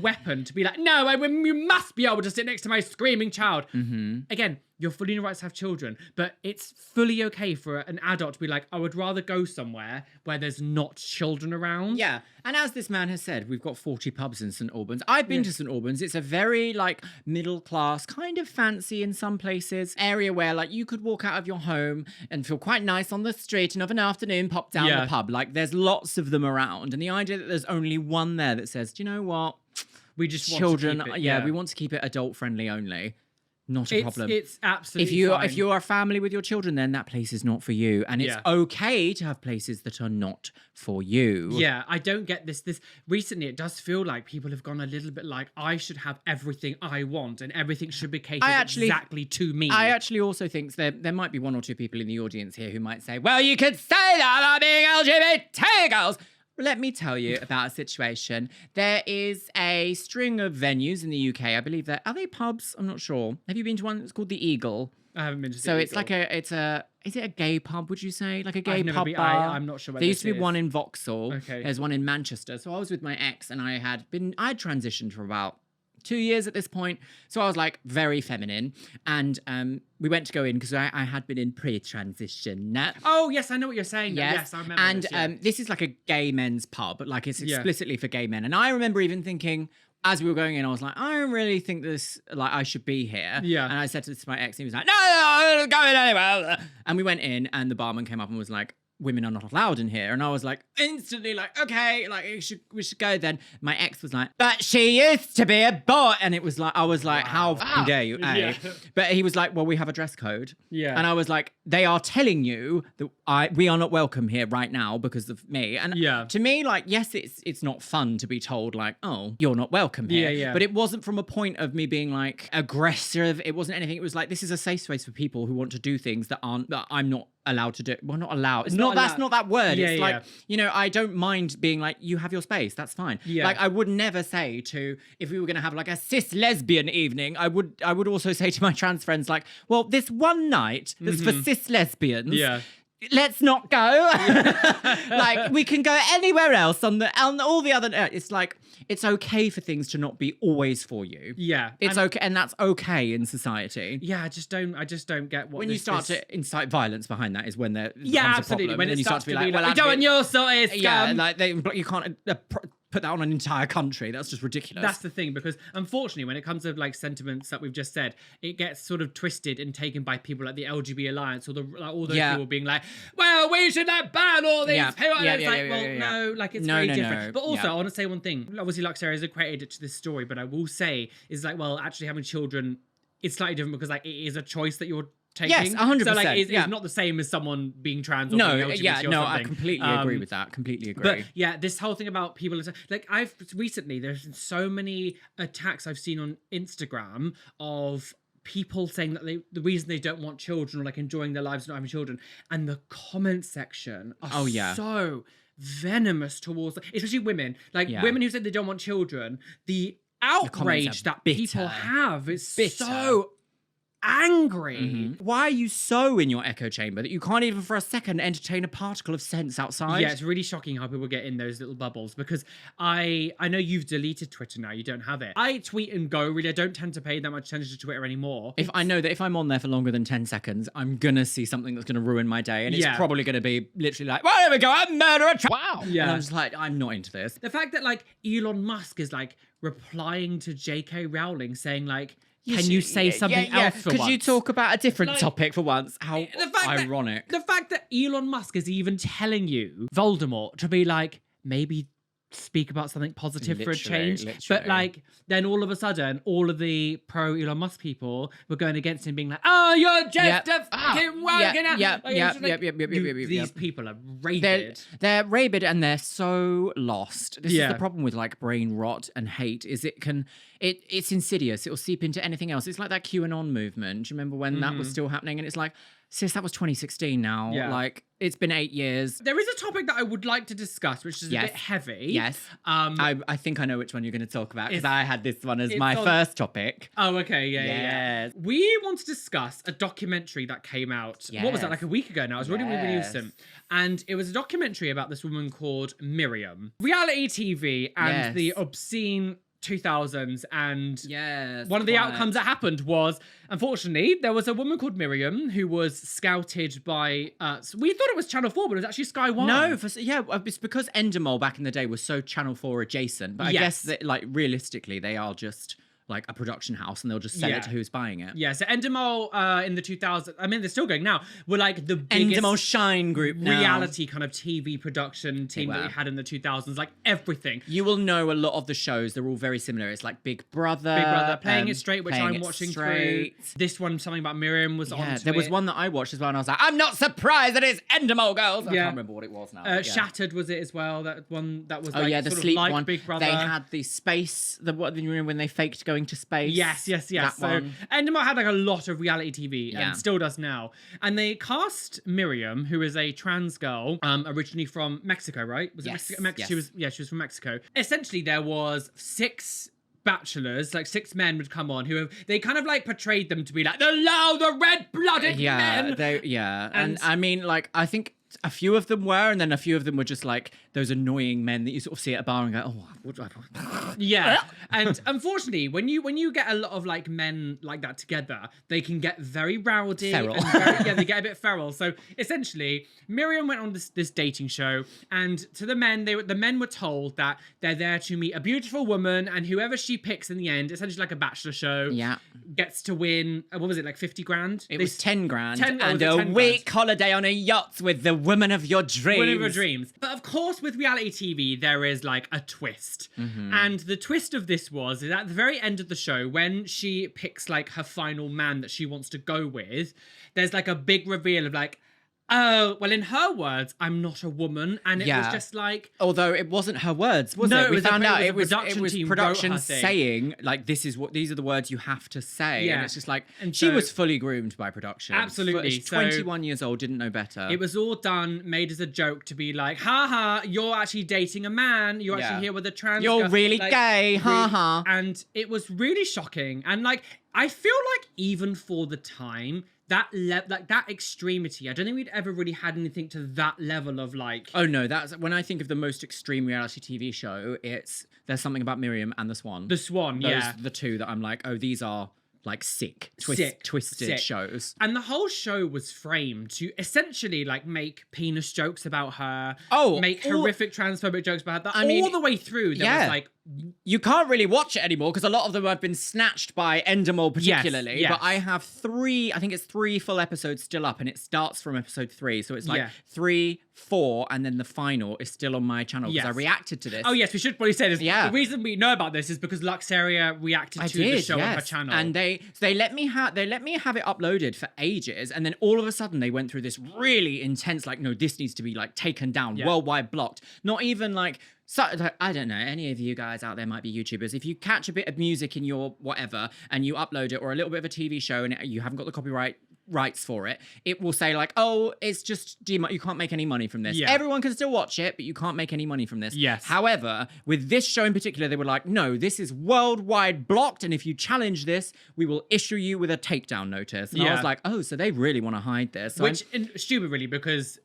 weapon to be like, no, you must be able to sit next to my screaming child. Again, you're fully in your rights to have children, but it's fully okay for an adult to be like, I would rather go somewhere where there's not children around. Yeah, and as this man has said, we've got 40 pubs in St Albans. I've been to St Albans. It's a very like middle class, kind of fancy in some places, area where like you could walk out of your home and feel quite nice on the street and of an afternoon pop down the pub. Like there's lots of them around, and the idea that there's only one there that says, do you know what? We just children, want to keep it, we want to keep it adult friendly only. Not a problem. It's absolutely fine. If you're a family with your children, then that place is not for you. And it's okay to have places that are not for you. Yeah, I don't get this. Recently, it does feel like people have gone a little bit like, I should have everything I want and everything should be catered exactly to me. I actually also think there might be one or two people in the audience here who might say, well, you could say that about being LGBT girls. Let me tell you about a situation. There is a string of venues in the UK. I believe are they pubs? I'm not sure. Have you been to one? It's called the Eagle. I haven't been to the So Eagle. it's like is it a gay pub, would you say? Like a gay pub bar? I'm not sure where there used to be is. one in Vauxhall. Okay. There's one in Manchester. So I was with my ex and I had transitioned for about 2 years at this point. So I was like very feminine. And we went to go in because I had been in pre-transition. Oh, yes, I know what you're saying. Yes, I remember And this is like a gay men's pub, but like it's explicitly for gay men. And I remember even thinking, as we were going in, I was like, I don't really think I should be here. Yeah. And I said to my ex, and he was like, no, I'm not going anywhere. And we went in and the barman came up and was like, women are not allowed in here. And I was like, instantly like, okay, like we should go then. My ex was like, but she used to be a boy. And it was like, I was like, how dare you, eh? Yeah. But he was like, well, we have a dress code. Yeah. And I was like, they are telling you that we are not welcome here right now because of me. And to me, like, yes, it's not fun to be told like, oh, you're not welcome here. Yeah. But it wasn't from a point of me being like aggressive. It wasn't anything. It was like, this is a safe space for people who want to do things that I'm not allowed to do. Well, not allowed. That's not that word. Yeah, it's like, you know, I don't mind being like, you have your space. That's fine. Yeah. Like I would never say to, if we were going to have like a cis lesbian evening, I would also say to my trans friends like, well, this one night that's for cis lesbians. Yeah. Let's not go. Like we can go anywhere else on all the other. It's like it's okay for things to not be always for you. Yeah, it's okay, and that's okay in society. Yeah, I just don't get what. When you start to incite violence behind that is when there becomes absolutely. a problem. When and it you starts start to be like, well, well, don't want your sort of yeah, like you can't put that on an entire country. That's just ridiculous. That's the thing, because unfortunately, when it comes to like sentiments that we've just said, it gets sort of twisted and taken by people like the LGBT Alliance or all those people being like, well, we should ban all these people. No, like it's very different. No. But also, I want to say one thing. Obviously, Luxeria is accredited to this story, but I will say is like, well, actually having children, it's slightly different because like it is a choice that you're taking. Yes, 100%. So like, it's not the same as someone being trans or being LGBT or something. I completely agree with that. Completely agree. But yeah, this whole thing about people, like there's been so many attacks I've seen on Instagram of people saying that the reason they don't want children or like enjoying their lives not having children, and the comment section are so venomous towards, especially women, like women who said they don't want children. The outrage that people have is so angry. Why are you so in your echo chamber that you can't even for a second entertain a particle of sense outside? Yeah, it's really shocking how people get in those little bubbles, because I know you've deleted Twitter now. You don't have it. I tweet and go, really. I don't tend to pay that much attention to Twitter anymore. If I know that if I'm on there for longer than 10 seconds, I'm gonna see something that's gonna ruin my day. And it's probably gonna be literally like, well, there we go, I'm murderer. Wow. Yeah. And I'm just like, I'm not into this. The fact that like Elon Musk is like replying to J.K. Rowling saying like, can you say something else for once? Could you talk about a different Like, topic for once? How ironic. The fact that Elon Musk is even telling you, Voldemort, to be like, maybe speak about something positive for a change. But like, then all of a sudden, all of the pro Elon Musk people were going against him, being like, oh, you're just a fucking These people are rabid. They're rabid and they're so lost. This is the problem with like brain rot and hate, is it's insidious. It'll seep into anything else. It's like that QAnon movement. Do you remember when that was still happening? And it's like, sis, that was 2016 now. Yeah. Like, it's been 8 years. There is a topic that I would like to discuss, which is a bit heavy. Yes. I think I know which one you're going to talk about, because I had this one as my first topic. Oh, okay. Yeah. We want to discuss a documentary that came out. Yes. What was that? Like a week ago now. It was really, really recent. And it was a documentary about this woman called Miriam. Reality TV and the obscene 2000s, and one of the outcomes that happened was, unfortunately, there was a woman called Miriam who was scouted by we thought it was Channel 4, but it was actually Sky 1. No, it's because Endemol back in the day was so Channel 4 adjacent, but I guess that like realistically they are just like a production house, and they'll just sell it to who's buying it. Yeah, so Endemol in the 2000s, I mean, they're still going now, were like the biggest Endemol Shine Group reality kind of TV production team that we had in the 2000s, like everything. You will know a lot of the shows, they're all very similar. It's like Big Brother. Playing It Straight, which I'm watching through. This one, something about Miriam, was on there was one that I watched as well, and I was like, I'm not surprised that it's Endemol Girls. I can't remember what it was now. Shattered was it as well, that one that was like the sleep like one. Big Brother. They had the space, when they faked going to space. Yes. So Endemol had like a lot of reality TV and still does now. And they cast Miriam, who is a trans girl, originally from Mexico, right? Was it Mexico? Yes. She was from Mexico. Essentially, there was 6 bachelors, like 6 men would come on they kind of like portrayed them to be like the red-blooded men. And I mean, like, I think a few of them were, and then a few of them were just like those annoying men that you sort of see at a bar and go, oh, what do I... Yeah. And unfortunately, when you get a lot of like men like that together, they can get very rowdy. Feral. And they get a bit feral. So essentially, Miriam went on this dating show, and to the men, the men were told that they're there to meet a beautiful woman, and whoever she picks in the end, essentially like a bachelor show, gets to win, what was it, like 50 grand? It was 10 grand. 10, and a week holiday on a yacht with the woman of your dreams. Woman of your dreams. But of course, with reality TV, there is like a twist. And the twist of this is at the very end of the show, when she picks like her final man that she wants to go with, there's like a big reveal of like, oh, well, in her words, I'm not a woman. And it was just like... Although it wasn't her words, was it? We found out it was production saying, like, these are the words you have to say. Yeah. And it's just like, and she was fully groomed by production. Absolutely. 21 years old, didn't know better. It was all done, made as a joke to be like, ha, you're actually dating a man. You're actually here with a trans You're girl. really like, gay, ha. And it was really shocking. And like, I feel like even for the time... that extremity, I don't think we'd ever really had anything to that level of like... Oh no, that's when I think of the most extreme reality TV show, there's something about Miriam and the Swan. The Swan, Those are the two that I'm like, oh, these are like twisted shows. And the whole show was framed to essentially like make penis jokes about her, make horrific transphobic jokes about her. All the way through, there was like... You can't really watch it anymore because a lot of them have been snatched by Endemol particularly. Yes. But I have 3 full episodes still up, and it starts from episode 3. So it's like 3, 4, and then the final is still on my channel because I reacted to this. Oh yes, we should probably say this. Yeah. The reason we know about this is because Luxeria reacted to the show on her channel. And they let me have it uploaded for ages, and then all of a sudden they went through this really intense, like, no, this needs to be like taken down, worldwide blocked. Not even like... So, I don't know, any of you guys out there might be YouTubers. If you catch a bit of music in your whatever and you upload it, or a little bit of a TV show and you haven't got the copyright rights for it, it will say like, oh, it's just you can't make any money from this. Yeah. Everyone can still watch it, but you can't make any money from this. Yes. However, with this show in particular, they were like, no, this is worldwide blocked, and if you challenge this, we will issue you with a takedown notice. And I was like, oh, so they really want to hide this. So Which is stupid, really, because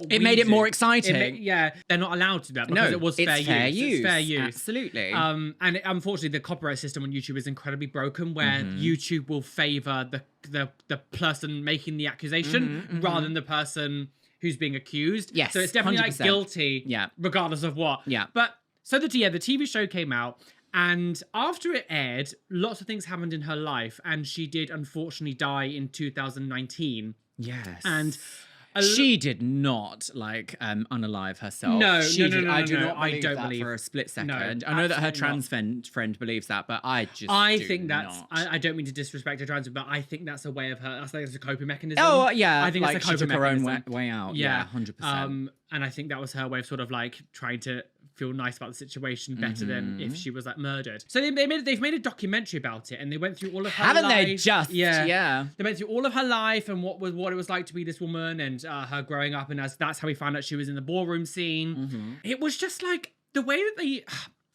it made it more exciting. They're not allowed to do that because it was fair use. It's fair use. Absolutely. And unfortunately, the copyright system on YouTube is incredibly broken, where YouTube will favor the person making the accusation rather than the person who's being accused. Yes, so it's definitely 100%. like guilty, regardless of what. Yeah. But so the TV show came out, and after it aired, lots of things happened in her life, and she did unfortunately die in 2019. Yes. And she did not unalive herself. No, I do not I don't that believe for a split second. No, I know that her absolutely trans friend believes that, but I just think that's not. I don't mean to disrespect her trans, but I think that's a way of her. I think it's a coping mechanism. Oh yeah, I think like that's a coping she took her own mechanism. way out. Yeah, 100%. And I think that was her way of sort of like trying to feel nice about the situation better than if she was like murdered. So they've made a documentary about it, and they went through all of her Haven't life. they just? Yeah. They went through all of her life and what it was like to be this woman, and her growing up, and that's how we found out she was in the ballroom scene. It was just like the way that they.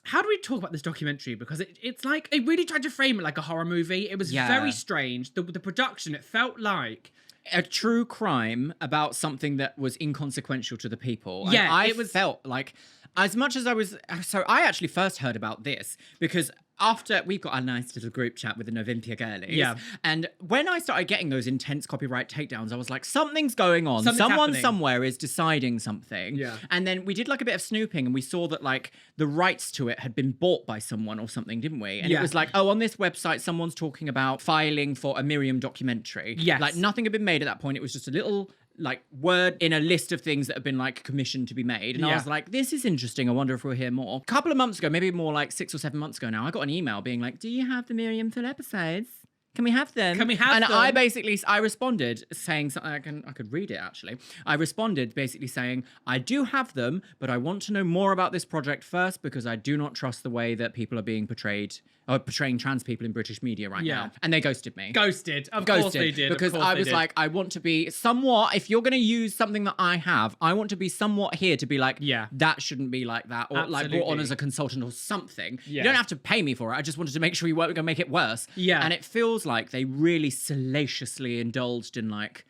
How do we talk about this documentary? Because it's like they really tried to frame it like a horror movie. It was very strange. The production, it felt like a true crime about something that was inconsequential to the people. Yeah, and felt like, as much as I was, so I actually first heard about this because after we've got a nice little group chat with the Novimpia girlies. Yeah. And when I started getting those intense copyright takedowns, I was like, something's going on. Something's Someone happening. somewhere is deciding something. Yeah. And then we did like a bit of snooping, and we saw that like the rights to it had been bought by someone or something, didn't we? And it was like, oh, on this website, someone's talking about filing for a Miriam documentary. Yes. Like nothing had been made at that point. It was just a little like word in a list of things that have been like commissioned to be made. And I was like, this is interesting. I wonder if we'll hear more. A couple of months ago, maybe more like 6 or 7 months ago now, I got an email being like, do you have the Miriam full episodes? Can we have them? Can we have them? And I responded saying something, I could read it actually. I responded basically saying, I do have them, but I want to know more about this project first because I do not trust the way that people are being portrayed, or portraying trans people in British media right now. And they ghosted me. Ghosted. Of course they did. Because I was like, I want to be somewhat, if you're going to use something that I have, I want to be somewhat here to be like, that shouldn't be like that. Or like brought on as a consultant or something. You don't have to pay me for it. I just wanted to make sure you weren't going to make it worse. Yeah. And it feels like they really salaciously indulged in like,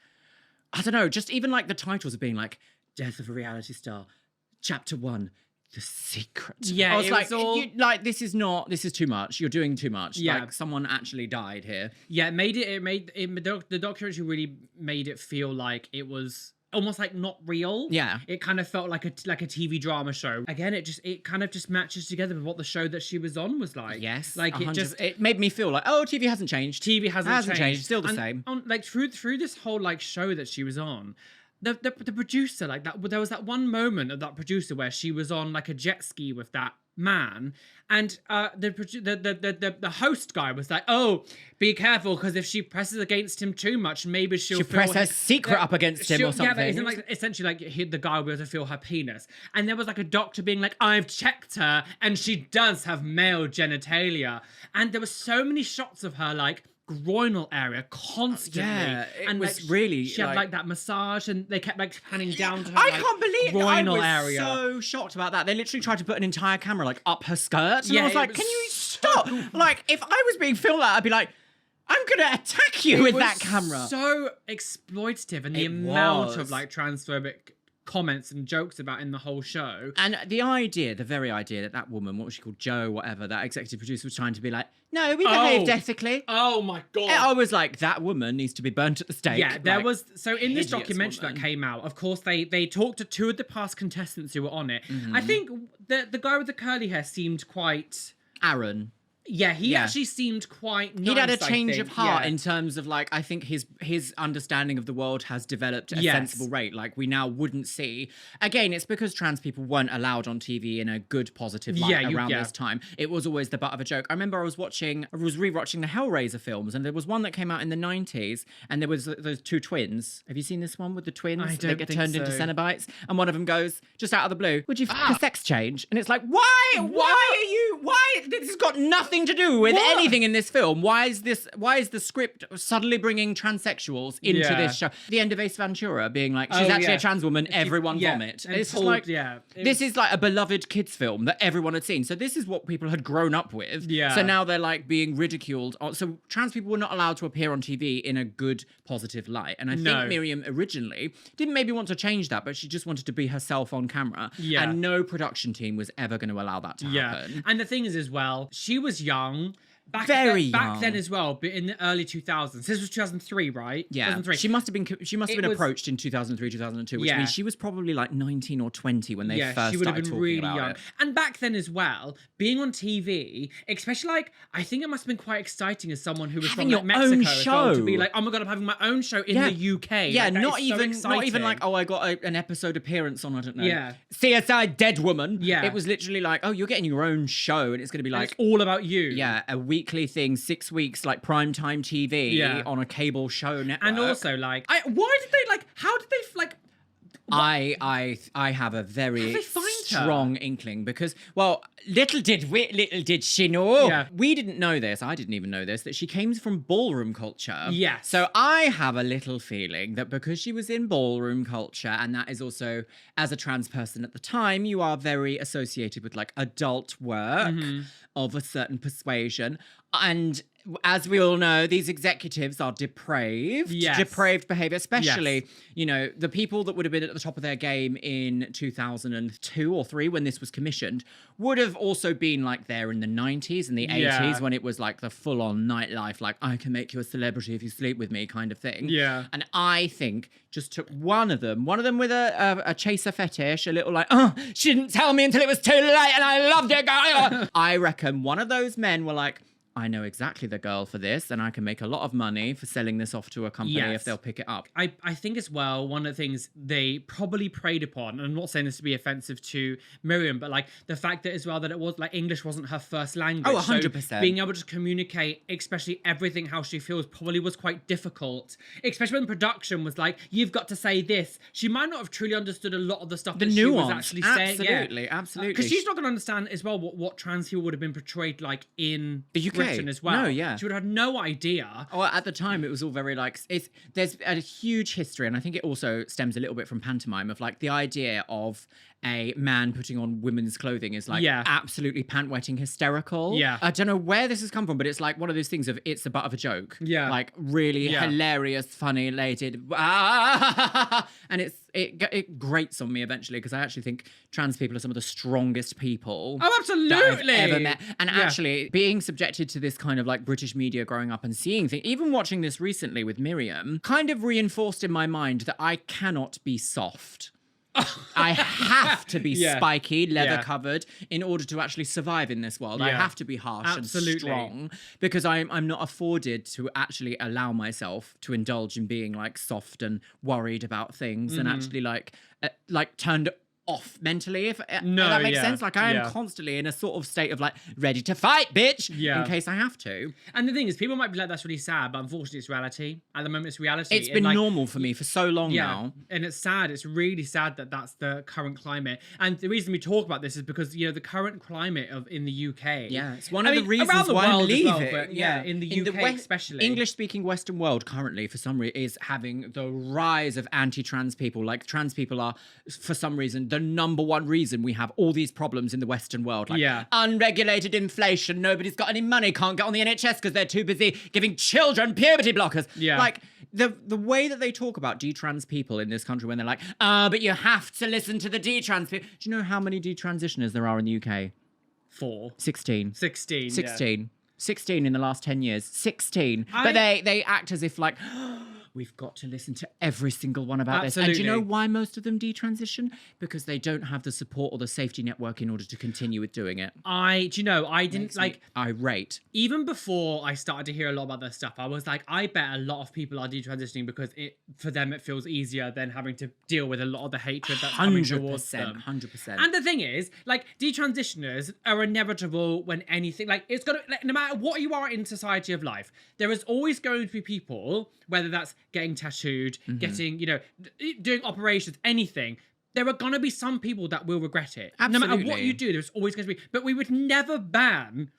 I don't know, just even like the titles of being like, Death of a Reality Star, Chapter 1, The Secret. Yeah, I was it like, was all... this is too much. You're doing too much. Yeah. Like, someone actually died here. Yeah, the documentary really made it feel like it was almost like not real. Yeah. It kind of felt like a TV drama show. Again, it kind of just matches together with what the show that she was on was like. Yes. Like 100%. It made me feel like, oh, TV hasn't changed. TV hasn't changed. It's still the same. Like through this whole like show that she was on, the producer, like that, there was that one moment of that producer where she was on like a jet ski with that man, and the host guy was like, oh, be careful, because if she presses against him too much, maybe she'll press her secret up against him or something. Yeah, but isn't like essentially like the guy will be able to feel her penis. And there was like a doctor being like, I've checked her and she does have male genitalia. And there were so many shots of her like groinal area constantly. Yeah, and was like, really she had like that massage, and they kept like panning down to her. I like, can't believe groinal I was area. so shocked about that. They literally tried to put an entire camera like up her skirt, and Yeah, I was it like, was "Can you stop?" Like, if I was being filmed, I'd be like, "I'm gonna attack you with that camera." So exploitative, and the amount of like transphobic comments and jokes about in the whole show. And the very idea that woman, what was she called, Jo, whatever, that executive producer was trying to be like, no, we behaved ethically. Oh my God. I was like, that woman needs to be burnt at the stake. Yeah, there like, was, so in this documentary woman. that came out, of course, they talked to 2 of the past contestants who were on it. I think the guy with the curly hair seemed quite... Aaron. Yeah, he actually seemed quite nice. He'd had a change of heart yeah. in terms of like, I think his understanding of the world has developed at a sensible rate. Like we now wouldn't see. Again, it's because trans people weren't allowed on TV in a good, positive light around this time. It was always the butt of a joke. I remember I was rewatching the Hellraiser films, and there was one that came out in the 90s, and there was those 2 twins. Have you seen this one with the twins? I don't They get think turned so. into Cenobites, and one of them goes, just out of the blue, would you f a sex change? And it's like, why This has got nothing to do with What? anything in this film. Why is the script suddenly bringing transsexuals into this show? The end of Ace Ventura being like, she's actually a trans woman, everyone vomit. And It's told, like, this is like a beloved kids film that everyone had seen. So this is what people had grown up with. Yeah. So now they're like being ridiculed. So trans people were not allowed to appear on TV in a good, positive light. And I think Miriam originally didn't maybe want to change that, but she just wanted to be herself on camera. Yeah. And no production team was ever going to allow that to happen. And the thing is as well, she was young. Back then as well, but in the early 2000s. This was 2003, right? Yeah. 2003. She must have been approached in 2003, 2002, which means she was probably like 19 or 20 when they first she would have started been talking really about young. it. And back then as well, being on TV, especially like, I think it must have been quite exciting as someone who was Having from like, your own Mexico as well, to show. be like, oh my God, I'm having my own show in the UK. Yeah, like, not even like, oh, oh, I got an episode appearance on, I don't know. Yeah. CSI Dead Woman. Yeah. It was literally like, oh, you're getting your own show and it's going to be like, it's all about you. yeah, a weekly thing, 6 weeks, like primetime TV on a cable show network. And also like, why did they like, how did they like, I have a very they find her? strong inkling because, well, little did she know. Yeah. We didn't know this. I didn't even know this, that she came from ballroom culture. Yes. So I have a little feeling that because she was in ballroom culture, and that is also, as a trans person at the time, you are very associated with like adult work of a certain persuasion. And as we all know, these executives are depraved. Yes. Depraved behavior, especially, you know, the people that would have been at the top of their game in 2002 or 3 when this was commissioned would have also been like there in the 90s and the 80s when it was like the full-on nightlife, like, I can make you a celebrity if you sleep with me kind of thing. Yeah. And I think just took one of them with a chaser fetish, a little like, oh, she didn't tell me until it was too late and I loved it. I reckon one of those men were like, I know exactly the girl for this, and I can make a lot of money for selling this off to a company if they'll pick it up. I think as well, one of the things they probably preyed upon, and I'm not saying this to be offensive to Miriam, but like the fact that as well that it was like English wasn't her first language. Oh, 100%. So being able to communicate, especially everything how she feels, probably was quite difficult. Especially when production was like, you've got to say this. She might not have truly understood a lot of the stuff that she was actually saying. Absolutely. Because she's not going to understand as well what trans people would have been portrayed like in the UK. Britain as well. No, yeah. She would have had no idea. Oh, at the time, it was all very like, there's a huge history, and I think it also stems a little bit from pantomime of like the idea of a man putting on women's clothing is like absolutely pant-wetting hysterical. Yeah. I don't know where this has come from, but it's like one of those things of it's the butt of a joke. Yeah. Like really hilarious, funny, elated. And it grates on me eventually because I actually think trans people are some of the strongest people. Oh, absolutely. That I've ever met. And actually being subjected to this kind of like British media growing up and seeing things, even watching this recently with Miriam, kind of reinforced in my mind that I cannot be soft. I have to be spiky, leather covered in order to actually survive in this world. I have to be harsh and strong because I'm not afforded to actually allow myself to indulge in being like soft and worried about things and actually like turned off mentally, if that makes sense. Like I am constantly in a sort of state of like ready to fight, bitch, in case I have to. And the thing is, people might be like, that's really sad, but unfortunately it's reality. At the moment it's reality. It's been normal for me for so long now. And it's sad. It's really sad that that's the current climate. And the reason we talk about this is because, you know, the current climate in the UK. Yeah, it's one of the reasons why I'm leaving. Well, but in the UK especially. English-speaking Western world currently, for some reason, is having the rise of anti-trans people. Like trans people are, for some reason, the number one reason we have all these problems in the Western world. Like unregulated inflation, nobody's got any money, can't get on the NHS because they're too busy giving children puberty blockers. Yeah. Like the way that they talk about detrans people in this country when they're like, but you have to listen to the detrans people. Do you know how many detransitioners there are in the UK? 4. 16. 16. 16. Yeah. 16 in the last 10 years. 16. But they act as if like, we've got to listen to every single one about this. And do you know why most of them detransition? Because they don't have the support or the safety network in order to continue with doing it. I didn't like... irate. Even before I started to hear a lot about this stuff, I was like, I bet a lot of people are detransitioning because for them it feels easier than having to deal with a lot of the hatred that's coming towards them. 100%. And the thing is, like, detransitioners are inevitable when anything... Like, it's got to... Like, no matter what you are in society of life, there is always going to be people, whether that's getting tattooed, getting, you know, doing operations, anything. there are going to be some people that will regret it. No matter what Absolutely. you do, there's always going to be. But we would never ban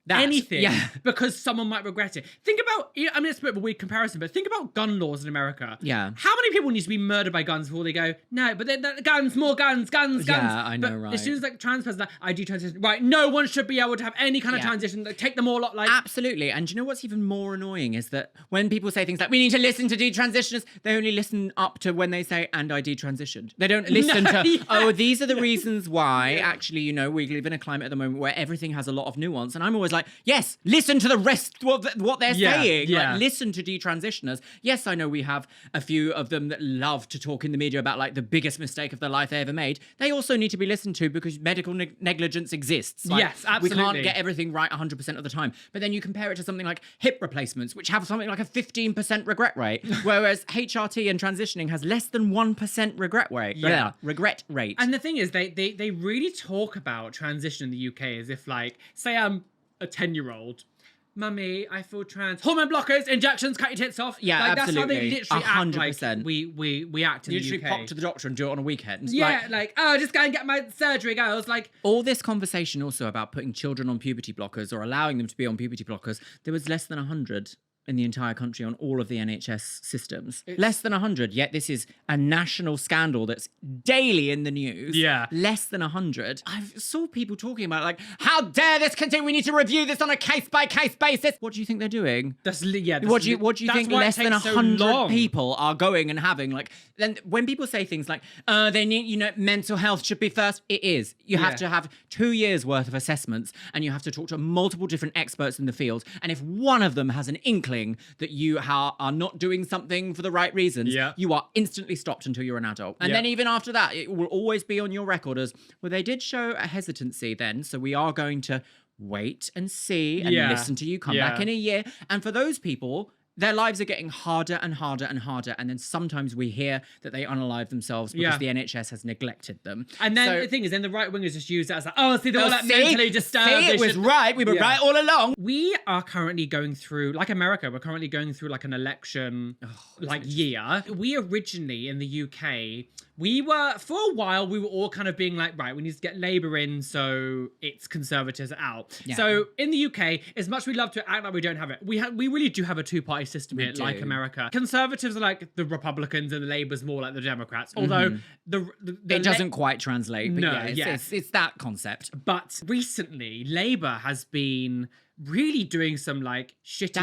anything because someone might regret it. Think about, I mean, it's a bit of a weird comparison, but think about gun laws in America. Yeah. How many people need to be murdered by guns before they go, no, but then guns, more guns. Yeah, I know, but right. as soon as like trans person, like, I do transition, right, no one should be able to have any kind of transition, like, take them all up, like. Absolutely. And do you know what's even more annoying is that when people say things like, we need to listen to detransitioners, they only listen up to when they say, and I detransitioned. They don't listen to, these are the reasons why, actually, you know, we live in a climate at the moment where everything has a lot of nuance. And I'm always like, yes, listen to the rest of what they're saying. Yeah. Like, listen to detransitioners. Yes, I know we have a few of them that love to talk in the media about like the biggest mistake of their life they ever made. They also need to be listened to because medical negligence exists. Like, yes, absolutely. We can't get everything right 100% of the time. But then you compare it to something like hip replacements, which have something like a 15% regret rate, whereas HRT and transitioning has less than 1% regret rate. Yeah. Regret rate. And the thing is, they really talk about transition in the UK as if like, say I'm a 10-year-old. Mummy, I feel trans. Hormone blockers, injections, cut your tits off. Yeah, like, absolutely. That's how they literally 100%. act like we act in you the literally UK. pop to the doctor and do it on a weekend. Yeah, like, oh, just go and get my surgery, girls. Like, all this conversation also about putting children on puberty blockers or allowing them to be on puberty blockers, there was less than 100 in the entire country on all of the NHS systems. Less than 100, yet this is a national scandal that's daily in the news. Yeah. Less than 100. I saw people talking about like, how dare this continue? We need to review this on a case-by-case basis. What do you think they're doing? What do you think less than 100 people are going and having? Like, then when people say things like, they need, you know, mental health should be first, it is. You have to have 2 years worth of assessments and you have to talk to multiple different experts in the field. And if one of them has an inkling that you are not doing something for the right reasons, you are instantly stopped until you're an adult. And then even after that, it will always be on your record as, well, they did show a hesitancy then, so we are going to wait and see and listen to you, come back in a year. And for those people, their lives are getting harder and harder and harder. And then sometimes we hear that they unalive themselves because the NHS has neglected them. And then the thing is, then the right wingers just use that as like, oh, see, they're all like mentally disturbed. See, it was right. We were right all along. We are currently going through, like America, we're currently going through like an election year. We originally in the UK, we were, for a while, we were all kind of being like, right, we need to get Labour in so it's Conservatives out. Yeah. So in the UK, as much as we love to act like we don't have it, we really do have a two-party system here, like America. Conservatives are like the Republicans and the Labour's more like the Democrats. Although it doesn't quite translate, but it's that concept. But recently, Labour has been really doing some like shitty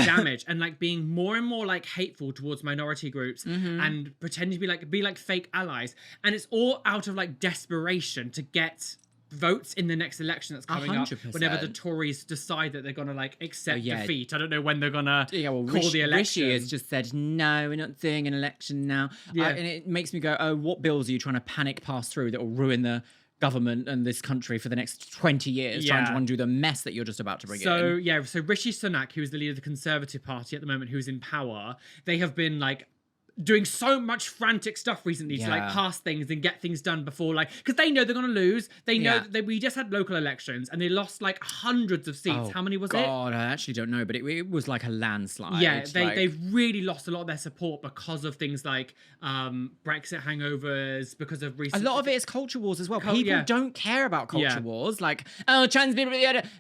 damage and like being more and more like hateful towards minority groups and pretending to be like fake allies, and it's all out of like desperation to get votes in the next election that's coming 100%. up whenever the Tories decide that they're gonna like accept defeat. I don't know when they're gonna call the election. Rishi has just said, no, we're not doing an election now. And it makes me go, oh, what bills are you trying to panic pass through that will ruin the government and this country for the next 20 years, trying to undo the mess that you're just about to bring in. So Rishi Sunak, who is the leader of the Conservative Party at the moment, who's in power, they have been like doing so much frantic stuff recently to like pass things and get things done before, like, because they know they're going to lose. They know that we just had local elections and they lost like hundreds of seats. How many was it? God, I actually don't know, but it was like a landslide. Yeah, they've really lost a lot of their support because of things like Brexit hangovers, because of recent... A lot of it is culture wars as well. People don't care about culture wars. Like, oh, trans people...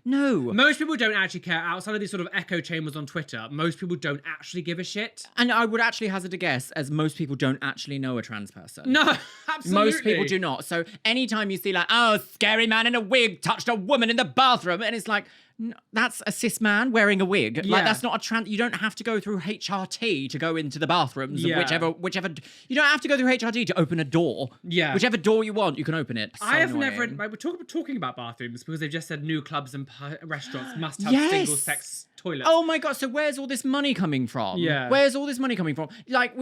No. Most people don't actually care. Outside of these sort of echo chambers on Twitter, most people don't actually give a shit. And I would actually hazard a guess, as most people don't actually know a trans person. No, absolutely. Most people do not. So anytime you see like, oh, scary man in a wig touched a woman in the bathroom, and it's like, no, that's a cis man wearing a wig. Yeah. Like, that's not a trans... You don't have to go through HRT to go into the bathrooms of whichever... You don't have to go through HRT to open a door. Yeah. Whichever door you want, you can open it. So I have never... Like, we're talking about bathrooms because they've just said new clubs and restaurants must have single-sex toilets. Oh my God, so where's all this money coming from? Yeah. Where's all this money coming from? Like,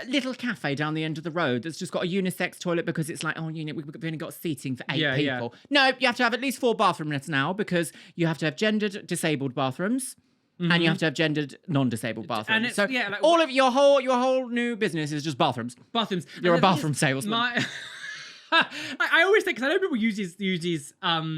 little cafe down the end of the road that's just got a unisex toilet because it's like, oh, you know, we've only got seating for 8 people. Yeah. No, you have to have at least 4 bathrooms now because you have to have gendered disabled bathrooms. And you have to have gendered non-disabled bathrooms. And so like, all of your whole new business is just bathrooms. Bathrooms. You're a bathroom salesman. I always think, because I know people use these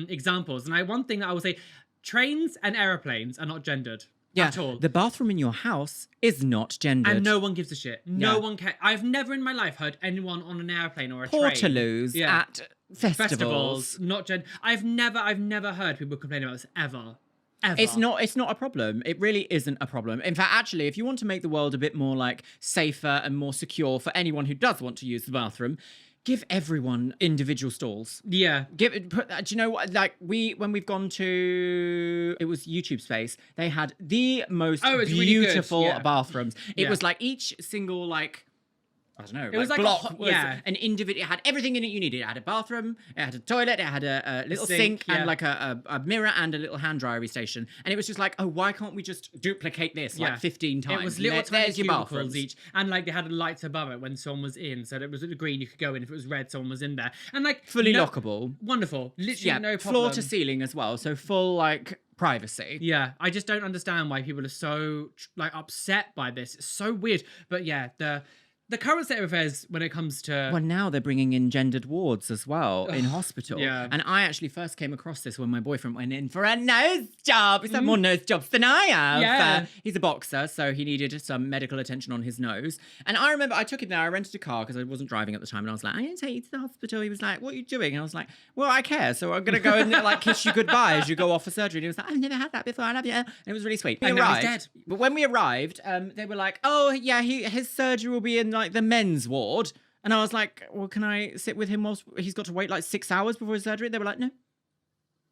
examples, and one thing that I would say, trains and aeroplanes are not gendered. at all. The bathroom in your house is not gendered. And no one gives a shit. No one cares. I've never in my life heard anyone on an airplane or a train. Portaloos at festivals. Not I've never heard people complain about this ever. Ever. It's not a problem. It really isn't a problem. In fact, actually, if you want to make the world a bit more like safer and more secure for anyone who does want to use the bathroom, give everyone individual stalls. Yeah. Do you know what? Like when we've gone to, it was YouTube Space. They had the most beautiful really bathrooms. It was like each single like, I don't know. It was like block was an individual. It had everything in it you needed. It had a bathroom. It had a toilet. It had a little sink and like a mirror and a little hand dryery station. And it was just like, oh, why can't we just duplicate this like 15 times? It was little tiny cubicles each, and like they had lights above it when someone was in, so that it was green you could go in. If it was red, someone was in there, and like fully lockable. Wonderful, literally no problem. Floor to ceiling as well, so full like privacy. Yeah, I just don't understand why people are so like upset by this. It's so weird, but yeah, the current state of affairs when it comes to... Well, now they're bringing in gendered wards as well in hospital. Yeah. And I actually first came across this when my boyfriend went in for a nose job. He's had more nose jobs than I have. Yeah. He's a boxer, so he needed some medical attention on his nose. And I remember I took him there. I rented a car because I wasn't driving at the time. And I was like, I'm going to take you to the hospital. He was like, what are you doing? And I was like, well, I care. So I'm going to go and like kiss you goodbye as you go off for surgery. And he was like, I've never had that before. I love you. And it was really sweet. And now he's dead. But when we arrived, they were like, oh, yeah, his surgery will be in like the men's ward. And I was like, well, can I sit with him whilst he's got to wait like 6 hours before his surgery? They were like, no.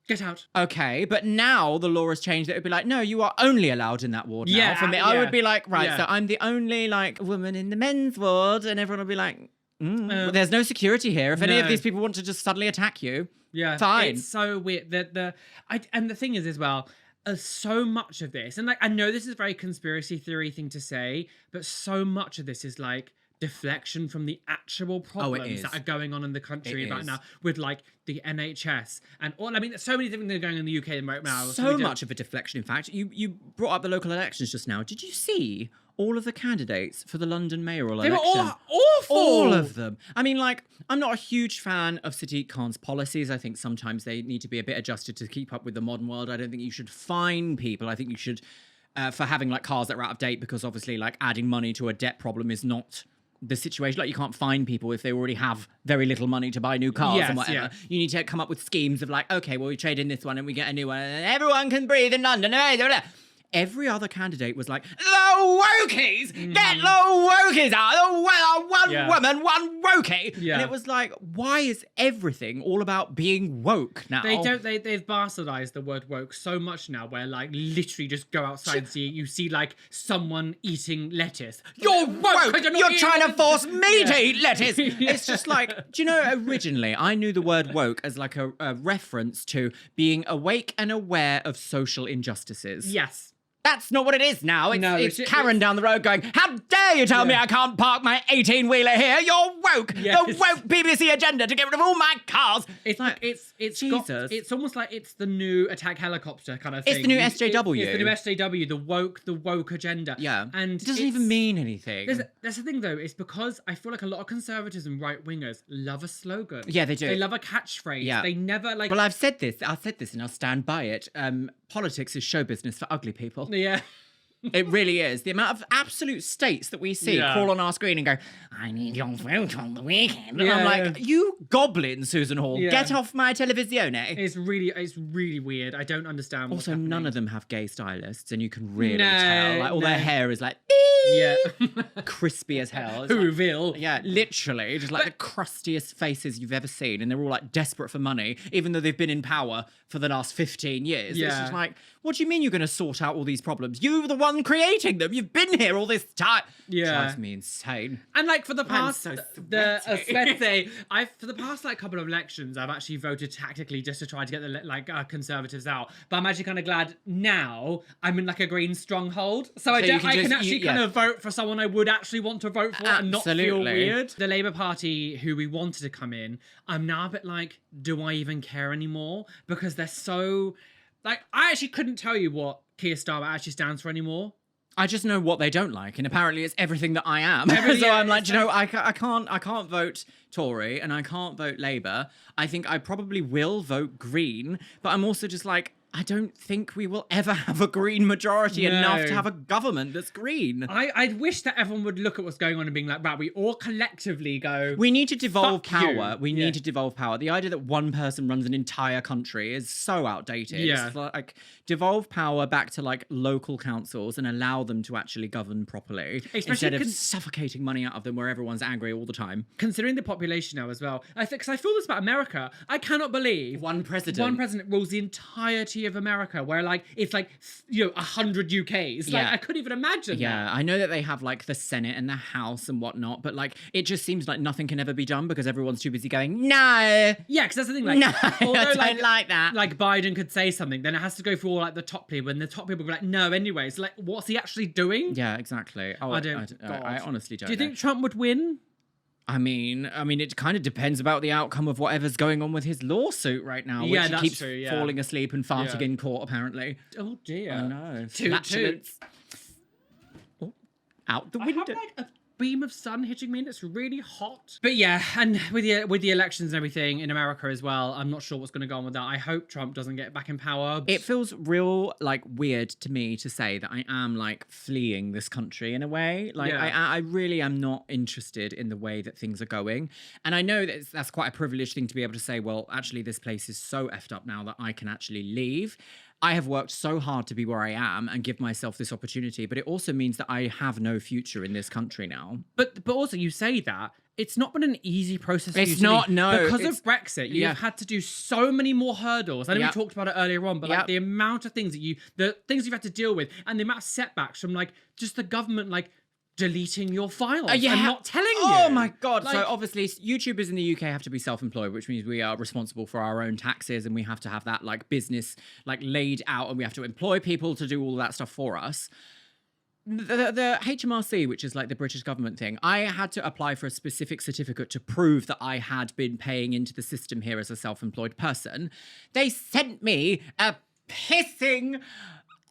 Get out. Okay, but now the law has changed. It would be like, no, you are only allowed in that ward now. Yeah, For me, I would be like, right, so I'm the only like woman in the men's ward, and everyone will be like, well, there's no security here. If any of these people want to just suddenly attack you, fine. It's so weird. And the thing is as well, so much of this, and like I know this is a very conspiracy theory thing to say, but so much of this is like deflection from the actual problems that are going on in the country right now with like the NHS and all. I mean, there's so many different things going on in the UK right now. So much of a deflection. In fact, you brought up the local elections just now. Did you see all of the candidates for the London mayoral election? They were all awful. All of them. I mean, like, I'm not a huge fan of Sadiq Khan's policies. I think sometimes they need to be a bit adjusted to keep up with the modern world. I don't think you should fine people. I think you should, for having like cars that are out of date, because obviously like adding money to a debt problem is not the situation. Like, you can't fine people if they already have very little money to buy new cars and whatever. Yeah. You need to come up with schemes of like, okay, well, we trade in this one and we get a new one and everyone can breathe in London. Every other candidate was like, the wokies! Get the wokies out! One woman, one wokie! Yeah. And it was like, why is everything all about being woke now? They've bastardized the word woke so much now, where like literally just go outside and you see like someone eating lettuce. You're woke! You're trying to force me to eat lettuce! It's just like, do you know, originally I knew the word woke as like a reference to being awake and aware of social injustices. Yes. That's not what it is now. It's Karen down the road going, how dare you tell me I can't park my 18-wheeler here? You're woke. Yes. The woke BBC agenda to get rid of all my cars. It's like, it's almost like it's the new attack helicopter kind of thing. It's the new SJW. It's the new SJW, the woke agenda. Yeah. And it doesn't even mean anything. That's the thing though, it's because I feel like a lot of conservatives and right-wingers love a slogan. Yeah, they do. They love a catchphrase. Yeah. They never like... Well, I've said this and I'll stand by it. Politics is show business for ugly people. Yeah. It really is. The amount of absolute states that we see crawl on our screen and go, I need your vote on the weekend. And I'm like, you goblin, Susan Hall, get off my televisione. It's really weird. I don't understand what's happening. None of them have gay stylists, and you can really tell. Like, all their hair is like, crispy as hell. Whoville. Yeah, literally. Just like the crustiest faces you've ever seen. And they're all like desperate for money, even though they've been in power for the last 15 years. Yeah. It's just like, what do you mean you're going to sort out all these problems? You're the one creating them. You've been here all this time. Yeah. Drives me insane. And like for the past, for the past like couple of elections, I've actually voted tactically just to try to get the conservatives out. But I'm actually kind of glad now I'm in like a green stronghold, so I can actually kind of vote for someone I would actually want to vote for and not feel weird. The Labour Party, who we wanted to come in, I'm now a bit like, do I even care anymore? Because they're so like, I actually couldn't tell you what Keir Starmer actually stands for anymore. I just know what they don't like, and apparently it's everything that I am. So I'm like, I can't vote Tory and I can't vote Labour. I think I probably will vote Green, but I'm also just like, I don't think we will ever have a green majority enough to have a government that's green. I wish that everyone would look at what's going on and being like, right, we all collectively go. We need to devolve "Fuck you." power. We need to devolve power. The idea that one person runs an entire country is so outdated. Yeah. It's like devolve power back to like local councils and allow them to actually govern properly, instead of suffocating money out of them where everyone's angry all the time. Considering the population now as well, because I feel this about America. I cannot believe One president rules the entirety of America, where like it's like 100 UKs. Like I couldn't even imagine. Yeah, I know that they have like the Senate and the House and whatnot, but like it just seems like nothing can ever be done because everyone's too busy going no. Yeah, because that's the thing. Like, no, although, I don't like that. Like Biden could say something, then it has to go through all like the top people, and the top people go like, no, anyways. Like, what's he actually doing? Yeah, exactly. Oh, I honestly don't. Do you think Trump would win? I mean, it kind of depends about the outcome of whatever's going on with his lawsuit right now. Which he keeps falling asleep and farting in court, apparently. Oh dear. I know. Toot. Oh, out the window. I have like a beam of sun hitting me and it's really hot. But yeah, and with the elections and everything in America as well, I'm not sure what's going to go on with that. I hope Trump doesn't get back in power. It feels real like weird to me to say that I am like fleeing this country in a way. Like I really am not interested in the way that things are going. And I know that that's quite a privileged thing to be able to say, well, actually this place is so effed up now that I can actually leave. I have worked so hard to be where I am and give myself this opportunity, but it also means that I have no future in this country now. But also you say that, it's not been an easy process for you It's to not, leave. no. Because of Brexit, you've had to do so many more hurdles. I know we talked about it earlier on, but like the amount of things the things you've had to deal with and the amount of setbacks from like just the government like deleting your files and not telling you. Oh my God. Like, so obviously YouTubers in the UK have to be self-employed, which means we are responsible for our own taxes and we have to have that like business like laid out and we have to employ people to do all that stuff for us. The HMRC, which is like the British government thing, I had to apply for a specific certificate to prove that I had been paying into the system here as a self-employed person. They sent me a pissing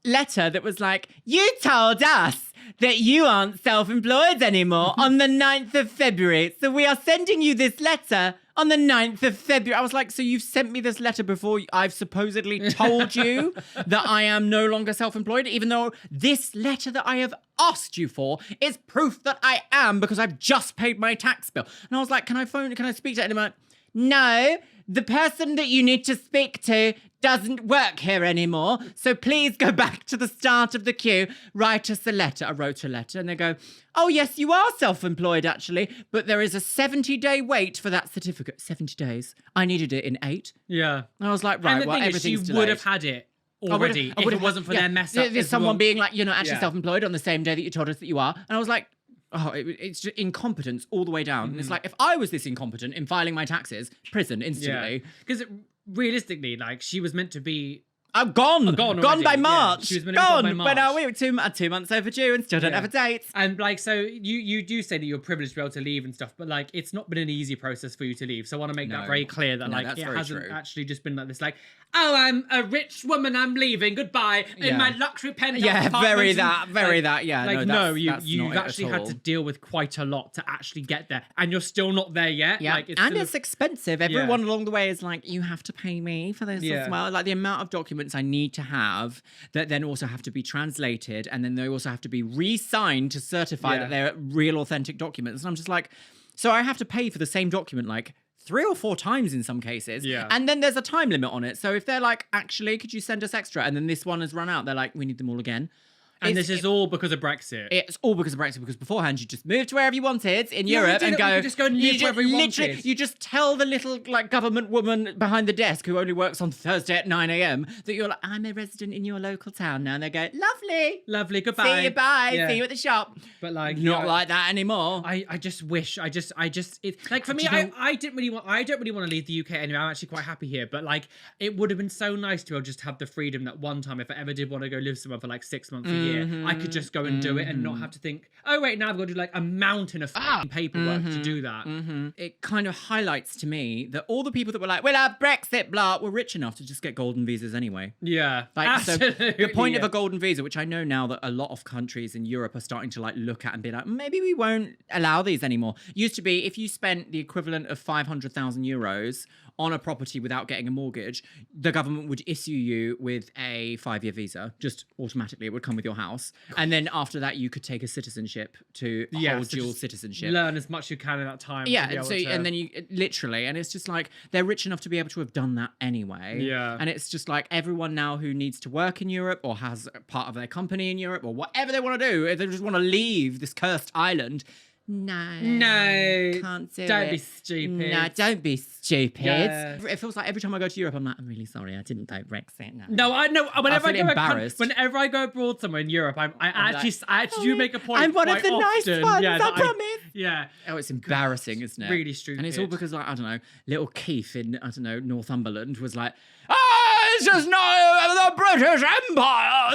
letter that was like, you told us that you aren't self-employed anymore on the 9th of February. So we are sending you this letter on the 9th of February. I was like, so you've sent me this letter before I've supposedly told you that I am no longer self-employed, even though this letter that I have asked you for is proof that I am because I've just paid my tax bill. And I was like, can I speak to anyone? No, the person that you need to speak to doesn't work here anymore. So please go back to the start of the queue. Write us a letter. I wrote a letter and they go, oh yes, you are self-employed actually, but there is a 70-day wait for that certificate. 70 days. I needed it in 8. Yeah. And I was like, right, and well, everything's you delayed. would have had it already if it wasn't for their mess up. There's someone being like, you're not actually self-employed on the same day that you told us that you are. And I was like, oh, it's just incompetence all the way down. And it's like, if I was this incompetent in filing my taxes, prison instantly. Because realistically, like, she was meant to be... Gone by March. Yeah, she was meant to be gone by March. When are we? We're 2 months overdue and still don't have a date. And like, so you do say that you're privileged to be able to leave and stuff, but like, it's not been an easy process for you to leave. So I want to make that very clear that like, it hasn't actually just been like this, like, oh, I'm a rich woman, I'm leaving, goodbye, in my luxury penthouse apartment. Very that. Yeah, like, no, you've actually had to deal with quite a lot to actually get there, and you're still not there yet. Yeah, like, it's expensive. Everyone along the way is like, you have to pay me for this as well. Like the amount of documents I need to have that then also have to be translated, and then they also have to be re-signed to certify that they're real, authentic documents. And I'm just like, so I have to pay for the same document like 3 or 4 times in some cases. Yeah. And then there's a time limit on it. So if they're like, actually, could you send us extra? And then this one has run out. They're like, we need them all again. And this is all because of Brexit. It's all because of Brexit, because beforehand you just moved to wherever you wanted in Europe and go... You just go and live wherever you wanted. You just tell the little like government woman behind the desk who only works on Thursday at 9 a.m. that you're like, I'm a resident in your local town now. And they go, lovely. Lovely, goodbye. See you, bye. Yeah. See you at the shop. But like... Not like that anymore. I just wish, like for me, I don't really want to leave the UK anyway. I'm actually quite happy here. But like, it would have been so nice to just have the freedom that one time, if I ever did want to go live somewhere for like 6 months a year, I could just go and do it and not have to think, oh wait, now I've got to do like a mountain of paperwork to do that. It kind of highlights to me that all the people that were like, well, our Brexit blah, were rich enough to just get golden visas anyway. Yeah, like, absolutely. So the point of a golden visa, which I know now that a lot of countries in Europe are starting to like look at and be like, maybe we won't allow these anymore. Used to be if you spent the equivalent of 500,000 euros on a property without getting a mortgage, the government would issue you with a 5-year visa. Just automatically, it would come with your house. And then after that, you could take a citizenship to hold so dual just citizenship. Learn as much as you can in that time. to be Yeah, able so to- and then you literally, and it's just like they're rich enough to be able to have done that anyway. Yeah. And it's just like everyone now who needs to work in Europe or has a part of their company in Europe or whatever they want to do, if they just want to leave this cursed island. No, can't do it. Don't be stupid. No, don't be stupid. Yeah. It feels like every time I go to Europe, I'm like, I'm really sorry, I didn't vote Brexit. No, I know. Whenever I feel go, embarrassed. whenever I go abroad somewhere in Europe, I actually do make a point. I'm one of quite the nice often, ones, that I promise. Yeah. Oh, it's embarrassing, isn't it? really stupid. And it's all because, like, I don't know, little Keith in, I don't know, Northumberland was like, it's just not the British Empire.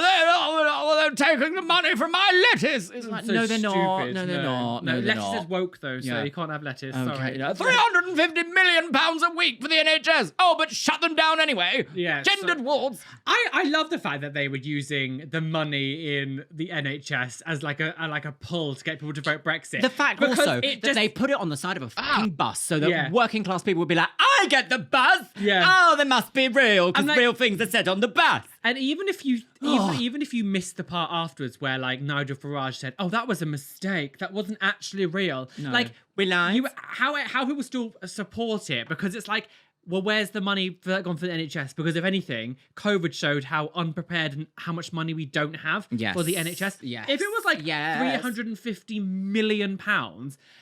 They're taking the money from my lettuce. It's like, So no, they're not. stupid. No, they're not. No, No, they're lettuce not. is woke though, so Yeah. you can't have lettuce. Okay, Sorry. you know, £350 million a week for the NHS. Oh, but shut them down anyway. Yeah, Gendered wards. I love the fact that they were using the money in the NHS as like a pull to get people to vote Brexit. The fact Because also it that they put it on the side of a fucking bus so that Yeah. working class people would be like, I get the bus. Yeah. Oh, they must be real because And, like- real things are said on the bus. And even if you even if you missed the part afterwards where like Nigel Farage said, "Oh, that was a mistake. That wasn't actually real." No. Like We lied. how people still support it because it's like, well, where's the money for that gone for the NHS? Because if anything, COVID showed how unprepared and how much money we don't have Yes. for the NHS. Yes. If it was like Yes. £350 million,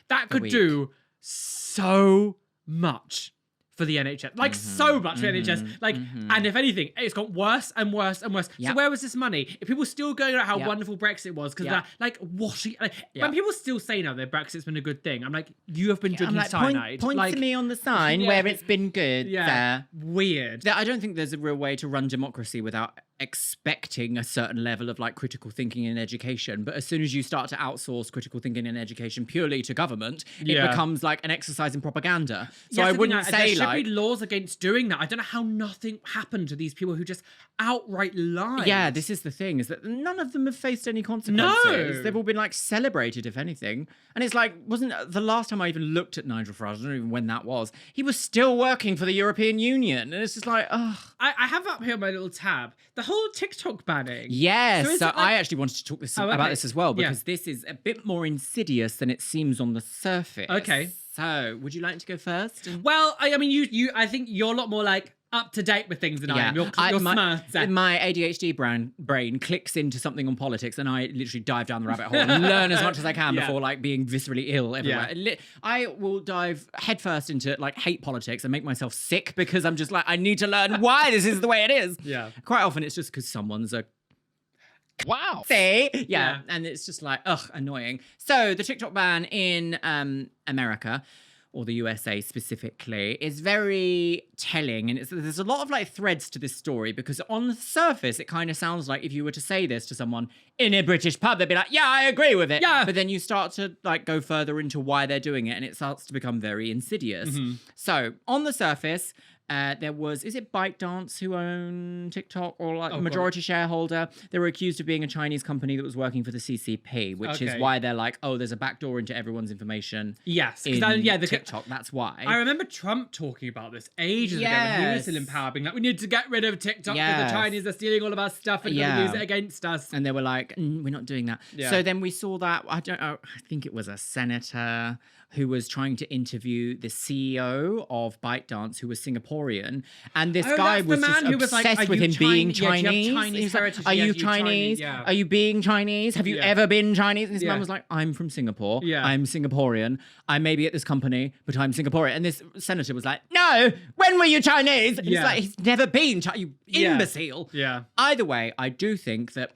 that could week. do so much for the NHS. Like so much for the NHS. Like, and if anything, it's got worse and worse and worse. So Yep. where was this money? If people were still going about how Yep. wonderful Brexit was, because Yep. they're like washing. Like, Yep. when people still say now that Brexit's been a good thing, I'm like, you have been I'm drinking like, cyanide. point like, to me on the sign Yeah. where it's been good. yeah, Sir. weird. I don't think there's a real way to run democracy without expecting a certain level of like critical thinking in education. But as soon as you start to outsource critical thinking in education purely to government, it Yeah. becomes like an exercise in propaganda. So Yes, I think wouldn't that say there should like, be laws against doing that. I don't know how nothing happened to these people who just outright lied. yeah, this is the thing, is that none of them have faced any consequences. No. They've all been like celebrated, if anything. And it's like, wasn't the last time I even looked at Nigel Farage, I don't know even when that was, he was still working for the European Union. And it's just like, ugh. I have up here my little tab the whole TikTok banning. Yes, is so it like- I actually wanted to talk Oh, okay. about this as well, Yeah. because this is a bit more insidious than it seems on the surface. Okay. So, would you like to go first? Well, I mean, I think you're a lot more like up to date with things than I am. You're my, smart. my ADHD brain clicks into something on politics, and I literally dive down the rabbit hole and learn as much as I can Yeah. before like being viscerally ill everywhere. I will dive headfirst into like hate politics and make myself sick because I'm just like, I need to learn why this is the way it is. Yeah. Quite often it's just because someone's a Wow. See? Yeah. Yeah. And it's just like, ugh, annoying. So the TikTok ban in America, or the USA specifically, is very telling. And there's a lot of like threads to this story because on the surface, it kind of sounds like if you were to say this to someone in a British pub, they'd be like, yeah, I agree with it. Yeah. But then you start to like go further into why they're doing it and it starts to become very insidious. So on the surface, there was, is it ByteDance who own TikTok or like majority shareholder? They were accused of being a Chinese company that was working for the CCP, which is Okay. why they're like, oh, there's a backdoor into everyone's information. Yes. In The TikTok, that's why. I remember Trump talking about this ages ago when he was Yes. still in power, being like, we need to get rid of TikTok because Yes. the Chinese are stealing all of our stuff and Yeah. going to use it against us. And they were like, we're not doing that. Yeah. So then we saw that, I don't know, I think it was a senator who was trying to interview the CEO of ByteDance, who was Singaporean. And this Oh, guy that's the was man just who was like, obsessed "Are with you him being Chinese? Yeah, do you have Chinese. Chinese He was like, heritage? are Yeah, you do you Chinese?" Chinese? Yeah. Are you being Chinese? Have you Yeah. ever been Chinese? And this Yeah. man was like, I'm from Singapore. Yeah. I'm Singaporean. I may be at this company, but I'm Singaporean. And this senator was like, no, when were you Chinese? And Yeah. he's like, he's never been Chinese, you Yeah. imbecile. Yeah. Either way, I do think that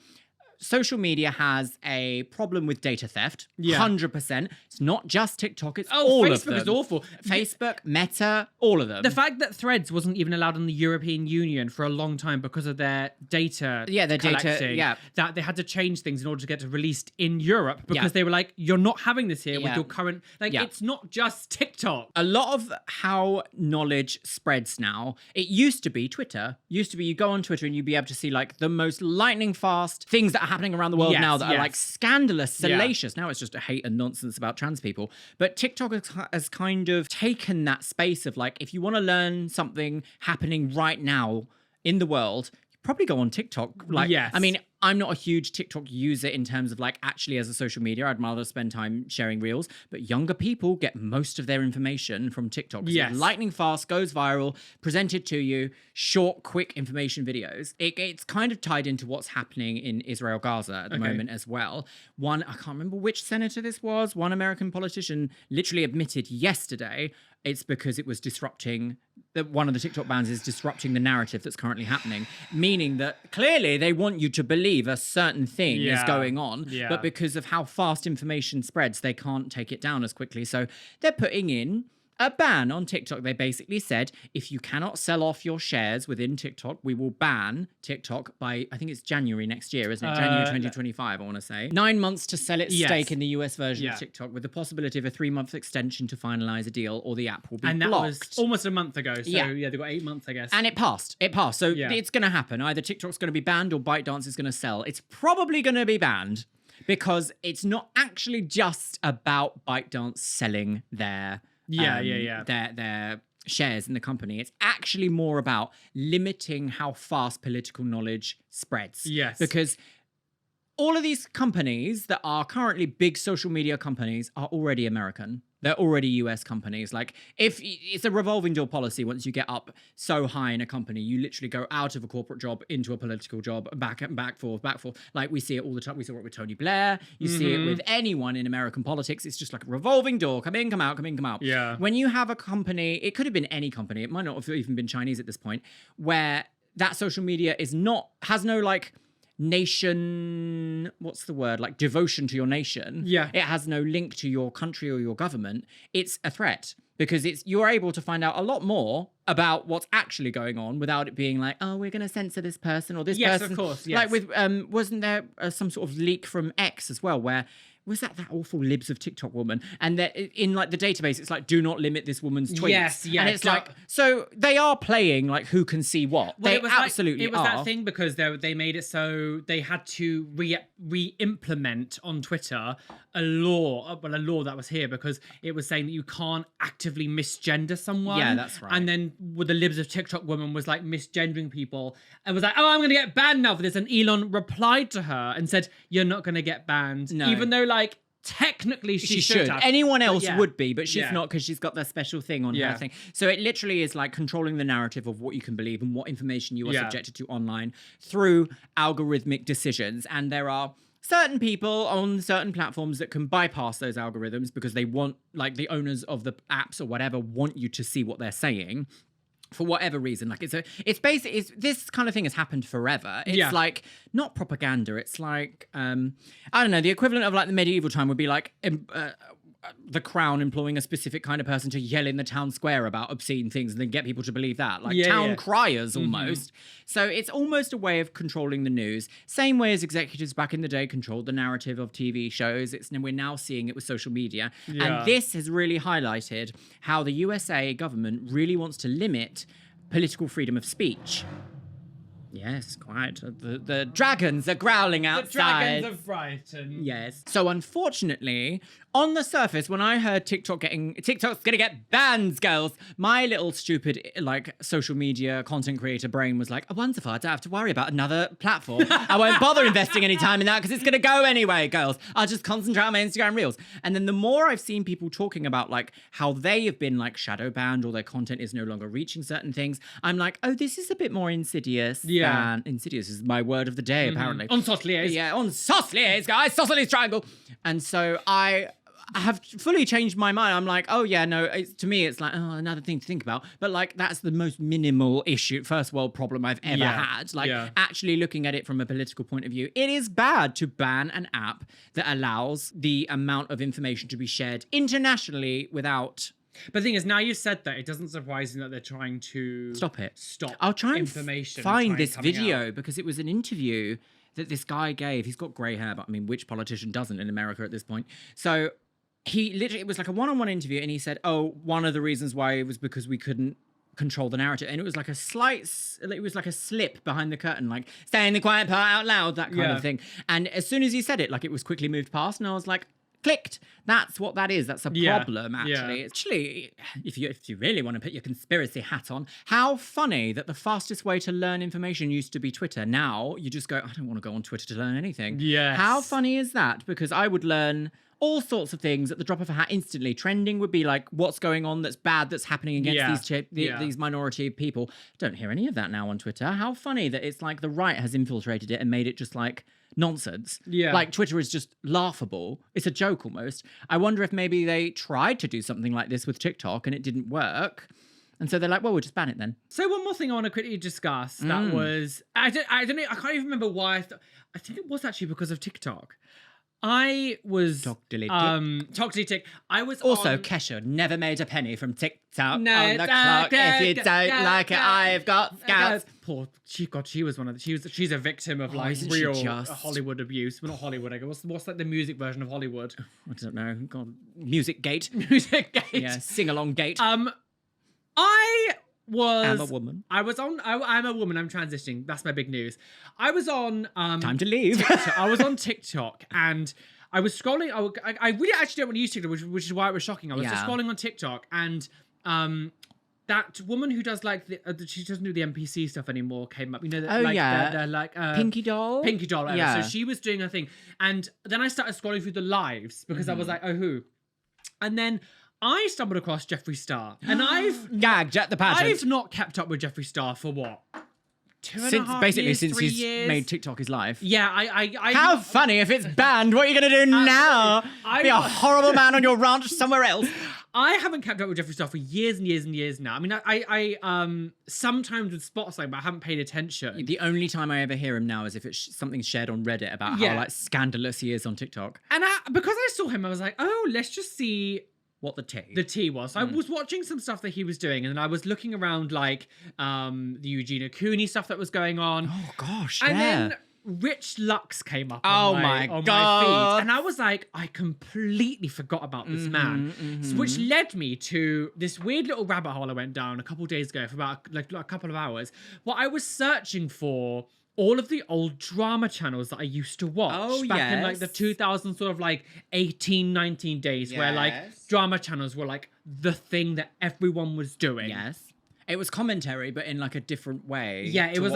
social media has a problem with data theft. Yeah. 100%. It's not just TikTok, it's Oh, all Facebook of them. is awful. Facebook, Meta, all of them. The fact that Threads wasn't even allowed in the European Union for a long time because of their data Yeah, their data, collecting, yeah. that they had to change things in order to get it released in Europe because Yeah. they were like, you're not having this here with Yeah. your current, like, Yeah. it's not just TikTok. A lot of how knowledge spreads now, it used to be Twitter. Used to be you go on Twitter and you'd be able to see like the most lightning fast things that are happening around the world Yes, now that are yes. like scandalous, Yeah. salacious. Now it's just a hate and nonsense about trans people. But TikTok has kind of taken that space of like, if you want to learn something happening right now in the world, probably go on TikTok. Like, Yes. I mean, I'm not a huge TikTok user in terms of like actually as a social media. I'd rather spend time sharing reels. But younger people get most of their information from TikTok. Yes. It's lightning fast, goes viral, presented to you, short, quick information videos. It's kind of tied into what's happening in Israel, Gaza at the moment as well. One, I can't remember which senator this was. One American politician literally admitted yesterday it's because it was disrupting, that one of the TikTok bans is disrupting the narrative that's currently happening, meaning that clearly they want you to believe a certain thing is going on, but because of how fast information spreads, they can't take it down as quickly. So they're putting in a ban on TikTok. They basically said, if you cannot sell off your shares within TikTok, we will ban TikTok by, I think it's January next year, isn't it? January 2025, I want to say. 9 months to sell its stake in the US version of TikTok, with the possibility of a 3-month extension to finalize a deal, or the app will be blocked. And that was almost a month ago. So yeah, they've got 8 months, I guess. And it passed. So it's going to happen. Either TikTok's going to be banned or ByteDance is going to sell. It's probably going to be banned because it's not actually just about ByteDance selling their their shares in the company. It's actually more about limiting how fast political knowledge spreads. Yes. Because all of these companies that are currently big social media companies are already American. They're already US companies. Like, if it's a revolving door policy, once you get up so high in a company, you literally go out of a corporate job into a political job, back and back forth. Like, we see it all the time. We saw it with Tony Blair. You see it with anyone in American politics. It's just like a revolving door. Come in, come out, come in, come out. Yeah. When you have a company, it could have been any company. It might not have even been Chinese at this point, where that social media has no like nation, what's the word, like devotion to your nation. It has no link to your country or your government. It's a threat because you're able to find out a lot more about what's actually going on without it being like, oh, we're going to censor this person or this person. Yes, of course. Like with wasn't there some sort of leak from X as well, where was that awful libs of TikTok woman? And that in like the database, it's like, do not limit this woman's tweets. Yes. And it's like, so they are playing like who can see what. Well, they it was absolutely it was are. that thing because they made it so they had to re-implement on Twitter a law that was here because it was saying that you can't actively misgender someone. Yeah, that's right. And then with the libs of TikTok woman was like misgendering people and was like, oh, I'm going to get banned now for this. And Elon replied to her and said, you're not going to get banned. No. Even though like technically she should have. Anyone else would be, but she's not because she's got that special thing on her Yeah. thing. So it literally is like controlling the narrative of what you can believe and what information you are subjected to online through algorithmic decisions. And there are certain people on certain platforms that can bypass those algorithms because they want, like the owners of the apps or whatever, want you to see what they're saying. For whatever reason, like it's basically this kind of thing has happened forever. It's like not propaganda. It's like I don't know. The equivalent of like the medieval time would be like the crown employing a specific kind of person to yell in the town square about obscene things and then get people to believe that, like town criers almost. So it's almost a way of controlling the news, same way as executives back in the day controlled the narrative of TV shows. We're now seeing it with social media, and this has really highlighted how the USA government really wants to limit political freedom of speech. Yes, quite. The dragons are growling outside. The dragons of Brighton. Yes. So unfortunately, on the surface, when I heard TikTok's gonna get banned, girls, my little stupid like social media content creator brain was like, oh, wonderful, I don't have to worry about another platform. I won't bother investing any time in that because it's gonna go anyway, girls. I'll just concentrate on my Instagram reels. And then the more I've seen people talking about like how they have been like shadow banned or their content is no longer reaching certain things, I'm like, oh, this is a bit more insidious. Yeah. Insidious is my word of the day, apparently. On sauce liaise. Yeah, on sauce liaise, guys. Sauce triangle. And so I have fully changed my mind. I'm like, oh yeah, no, to me it's like, oh, another thing to think about. But like, that's the most minimal issue, first world problem I've ever had. Like actually looking at it from a political point of view, it is bad to ban an app that allows the amount of information to be shared internationally without... But the thing is, now you've said that, it doesn't surprise me that they're trying to stop it. I'll try and find this video out. because it was an interview that this guy gave. He's got grey hair, but I mean, which politician doesn't in America at this point? So he literally, it was like a one-on-one interview, and he said, oh, one of the reasons why it was because we couldn't control the narrative. And it was like a it was like a slip behind the curtain, like saying the quiet part out loud, that kind of thing. And as soon as he said it, like it was quickly moved past, and I was like, clicked. That's what that is. That's a problem, actually. Actually, if you really want to put your conspiracy hat on, how funny that the fastest way to learn information used to be Twitter. Now you just go, I don't want to go on Twitter to learn anything. Yes. How funny is that? Because I would learn all sorts of things at the drop of a hat instantly. Trending would be like, what's going on that's bad that's happening against these minority people. Don't hear any of that now on Twitter. How funny that it's like the right has infiltrated it and made it just like nonsense. Yeah. Like Twitter is just laughable. It's a joke almost. I wonder if maybe they tried to do something like this with TikTok and it didn't work. And so they're like, well, we'll just ban it then. So one more thing I want to quickly discuss. That was, I don't know, I can't even remember why. I think it was actually because of TikTok. I was TikTok. I was also on... Kesha never made a penny from TikTok No, on the clock. If you don't like it, I've got scouts. Poor, she was one of the. She's a victim of like real Hollywood abuse. Well, not Hollywood. I guess what's like the music version of Hollywood? I don't know. God, Music Gate. Music Gate. Yeah, sing along gate. I'm a woman. I'm a woman. I'm transitioning. That's my big news. I was on Time to leave. I was on TikTok and I was scrolling. I really actually don't want to use TikTok, which is why it was shocking. I was just scrolling on TikTok and that woman who does like she doesn't do the NPC stuff anymore came up. You know, the like Pinky Doll. Pinky Doll. Yeah. So she was doing her thing, and then I started scrolling through the lives because I was like, oh who, and then I stumbled across Jeffree Star, and I've gagged at the pageant. I've not kept up with Jeffree Star for what? 2.5 years, since 3 he's years? made TikTok his life. Yeah, I How funny if it's banned. What are you going to do now? Be a horrible man on your ranch somewhere else. I haven't kept up with Jeffree Star for years and years and years now. I mean, I sometimes would spot something, but I haven't paid attention. The only time I ever hear him now is if it's something shared on Reddit about how like scandalous he is on TikTok. And because I saw him, I was like, oh, let's just see what the tea was. So I was watching some stuff that he was doing, and then I was looking around like the Eugenia Cooney stuff that was going on. Oh gosh, and then Rich Lux came up on my feed, and I was like, I completely forgot about this man. So, which led me to this weird little rabbit hole I went down a couple of days ago for about like a couple of hours. What I was searching for all of the old drama channels that I used to watch back in like the 2000 sort of like 18, 19 days where like drama channels were like the thing that everyone was doing. Yes. It was commentary, but in like a different way. Yeah, it was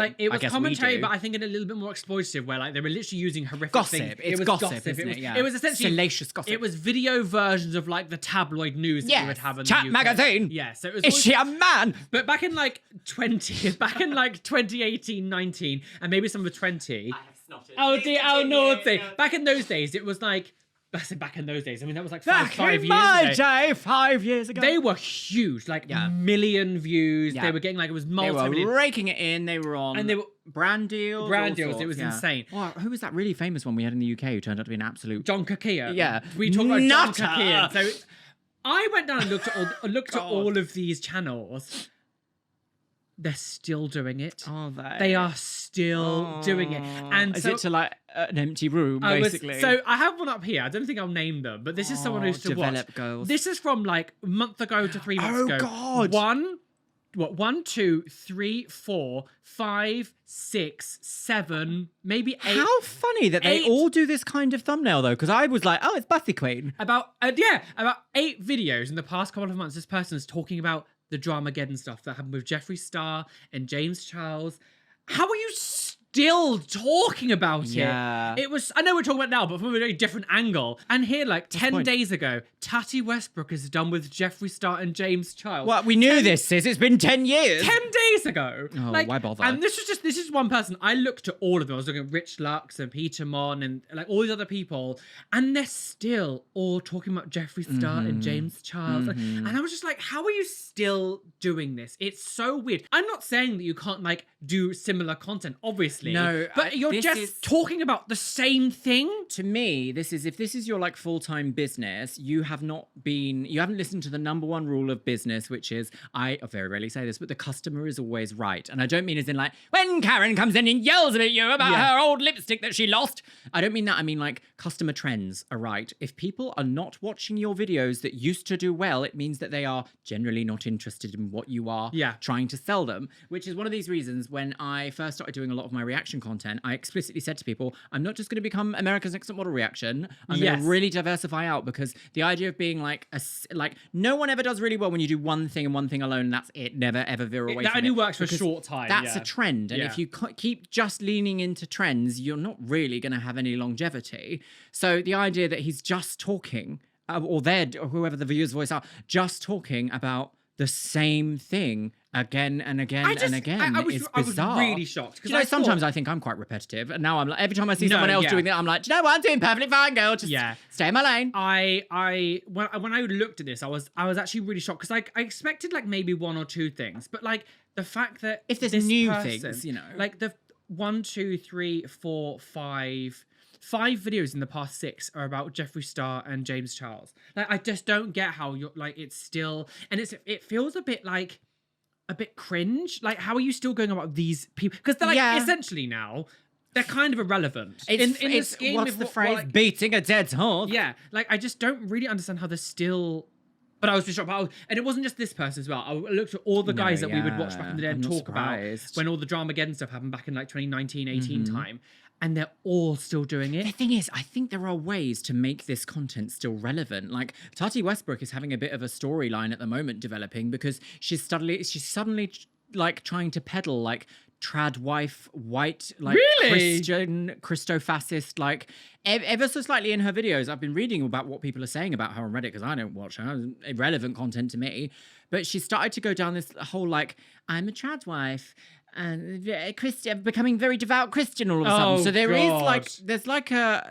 commentary, but I think in a little bit more exploitative, where like they were literally using horrific things. It was gossip, isn't it? It was essentially salacious gossip. It was video versions of like the tabloid news that you would have in Chat the UK. magazine. Yeah, so it was. Is she a man? But back in like 2018, 19, and maybe some of 20. I have snotted. Oh dear, oh naughty. Back in those days, it was like. I said back in those days. I mean, that was like five years ago. 5 years ago. They were huge, like million views. Yeah. They were getting like, it was They multi-million. were raking it in. They were on and they were brand deals. Brand deals. It was insane. Wow, who was that really famous one we had in the UK who turned out to be an absolute... John Kakia. Yeah. We talked about Nutter. John Kakia. So I went down and looked at all of these channels. They're still doing it. Are they? They are still doing it. And is so, it to like an empty room, basically? So I have one up here. I don't think I'll name them, but this is someone who used to watch. Girls. This is from like a month ago to 3 months ago. Oh God! 1, 2, 3, 4, 5, 6, 7, maybe 8. How funny that they all do this kind of thumbnail though, because I was like, oh, it's Buffy Queen. About 8 videos in the past couple of months. This person is talking about the Dramageddon stuff that happened with Jeffree Star and James Charles. How are you still talking about it? It was, I know we're talking about it now, but from a very different angle. And here, like 10 days ago, Tati Westbrook is done with Jeffree Star and James Charles. What? We knew this, sis. It's been 10 years. 10 days ago. Oh, like, why bother? And this is one person. I looked at all of them. I was looking at Rich Lux and Peter Mon and like all these other people. And they're still all talking about Jeffree Star and James Charles. And I was just like, how are you still doing this? It's so weird. I'm not saying that you can't like do similar content. Obviously, obviously. No, but you're this just is- talking about the same thing. To me, if this is your like full-time business, you haven't listened to the number one rule of business, which is, I very rarely say this, but the customer is always right. And I don't mean as in like, when Karen comes in and yells at you about her old lipstick that she lost. I don't mean that. I mean like customer trends are right. If people are not watching your videos that used to do well, it means that they are generally not interested in what you are trying to sell them, which is one of these reasons when I first started doing a lot of my reaction content, I explicitly said to people, I'm not just going to become America's Next Top Model reaction. I'm going to really diversify out, because the idea of being like no one ever does really well when you do one thing and one thing alone and that's it, never ever veer away from it. That only works for a short time. That's a trend. And if you keep just leaning into trends, you're not really going to have any longevity. So the idea that he's just talking, or whoever the viewer's voice are, just talking about the same thing again and again and again. I was bizarre. really shocked. You know, sometimes I think I'm quite repetitive, and now I'm like, every time I see someone else doing that, I'm like, do you know what? I'm doing perfectly fine, girl. Just stay in my lane. When I looked at this, I was actually really shocked, because I expected like maybe one or two things, but like the fact that if there's this new person, things, you know, like the 1, 2, 3, 4, 5 videos in the past 6 are about Jeffree Star and James Charles. Like, I just don't get how you're like, it's still, and it feels a bit cringe. Like, how are you still going about these people? Because they're like, essentially now, they're kind of irrelevant. What's the phrase? Beating a dead horse. Yeah, like, I just don't really understand how they're still. But I was just shocked. And it wasn't just this person as well. I looked at all the guys that we would watch back in the day and talk about when all the Dramageddon stuff happened back in like 2019, 18 time. And they're all still doing it. The thing is, I think there are ways to make this content still relevant. Like, Tati Westbrook is having a bit of a storyline at the moment developing, because she's suddenly like trying to peddle like trad wife, white, like Christian, Christo-fascist, like ever so slightly in her videos. I've been reading about what people are saying about her on Reddit, because I don't watch her. Irrelevant content to me. But she started to go down this whole like, I'm a trad wife and Christian, becoming very devout Christian all of a sudden. So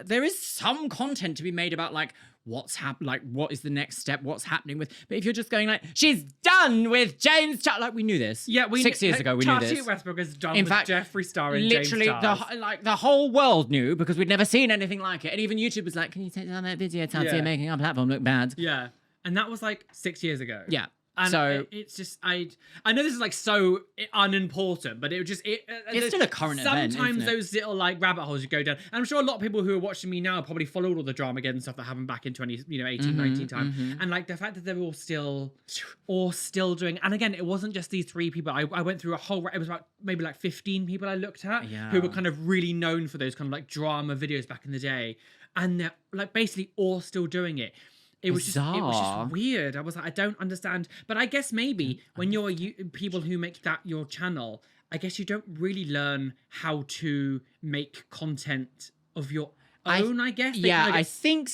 there is some content to be made about like what's happened, like what is the next step, what's happening with. But if you're just going like, she's done with James Charles, like we knew this. Yeah, 6 years ago we knew this. Tati Westbrook is done with Jeffree Star and literally James Charles. the whole world knew, because we'd never seen anything like it. And even YouTube was like, can you take down that video, Tati, making our platform look bad? Yeah, and that was like 6 years ago. Yeah. And so it's just I know this is like so unimportant, but it's still a current event. Sometimes those little like rabbit holes you go down, and I'm sure a lot of people who are watching me now probably followed all the Dramageddon stuff that happened back in 18, 19 time, and like the fact that they're all still doing. And again, it wasn't just these 3 people. I went through a whole. It was about maybe like 15 people I looked at who were kind of really known for those kind of like drama videos back in the day, and they're like basically all still doing it. It was just weird. I was like, I don't understand. But I guess maybe when you're people who make that your channel, I guess you don't really learn how to make content of your own, I guess. I think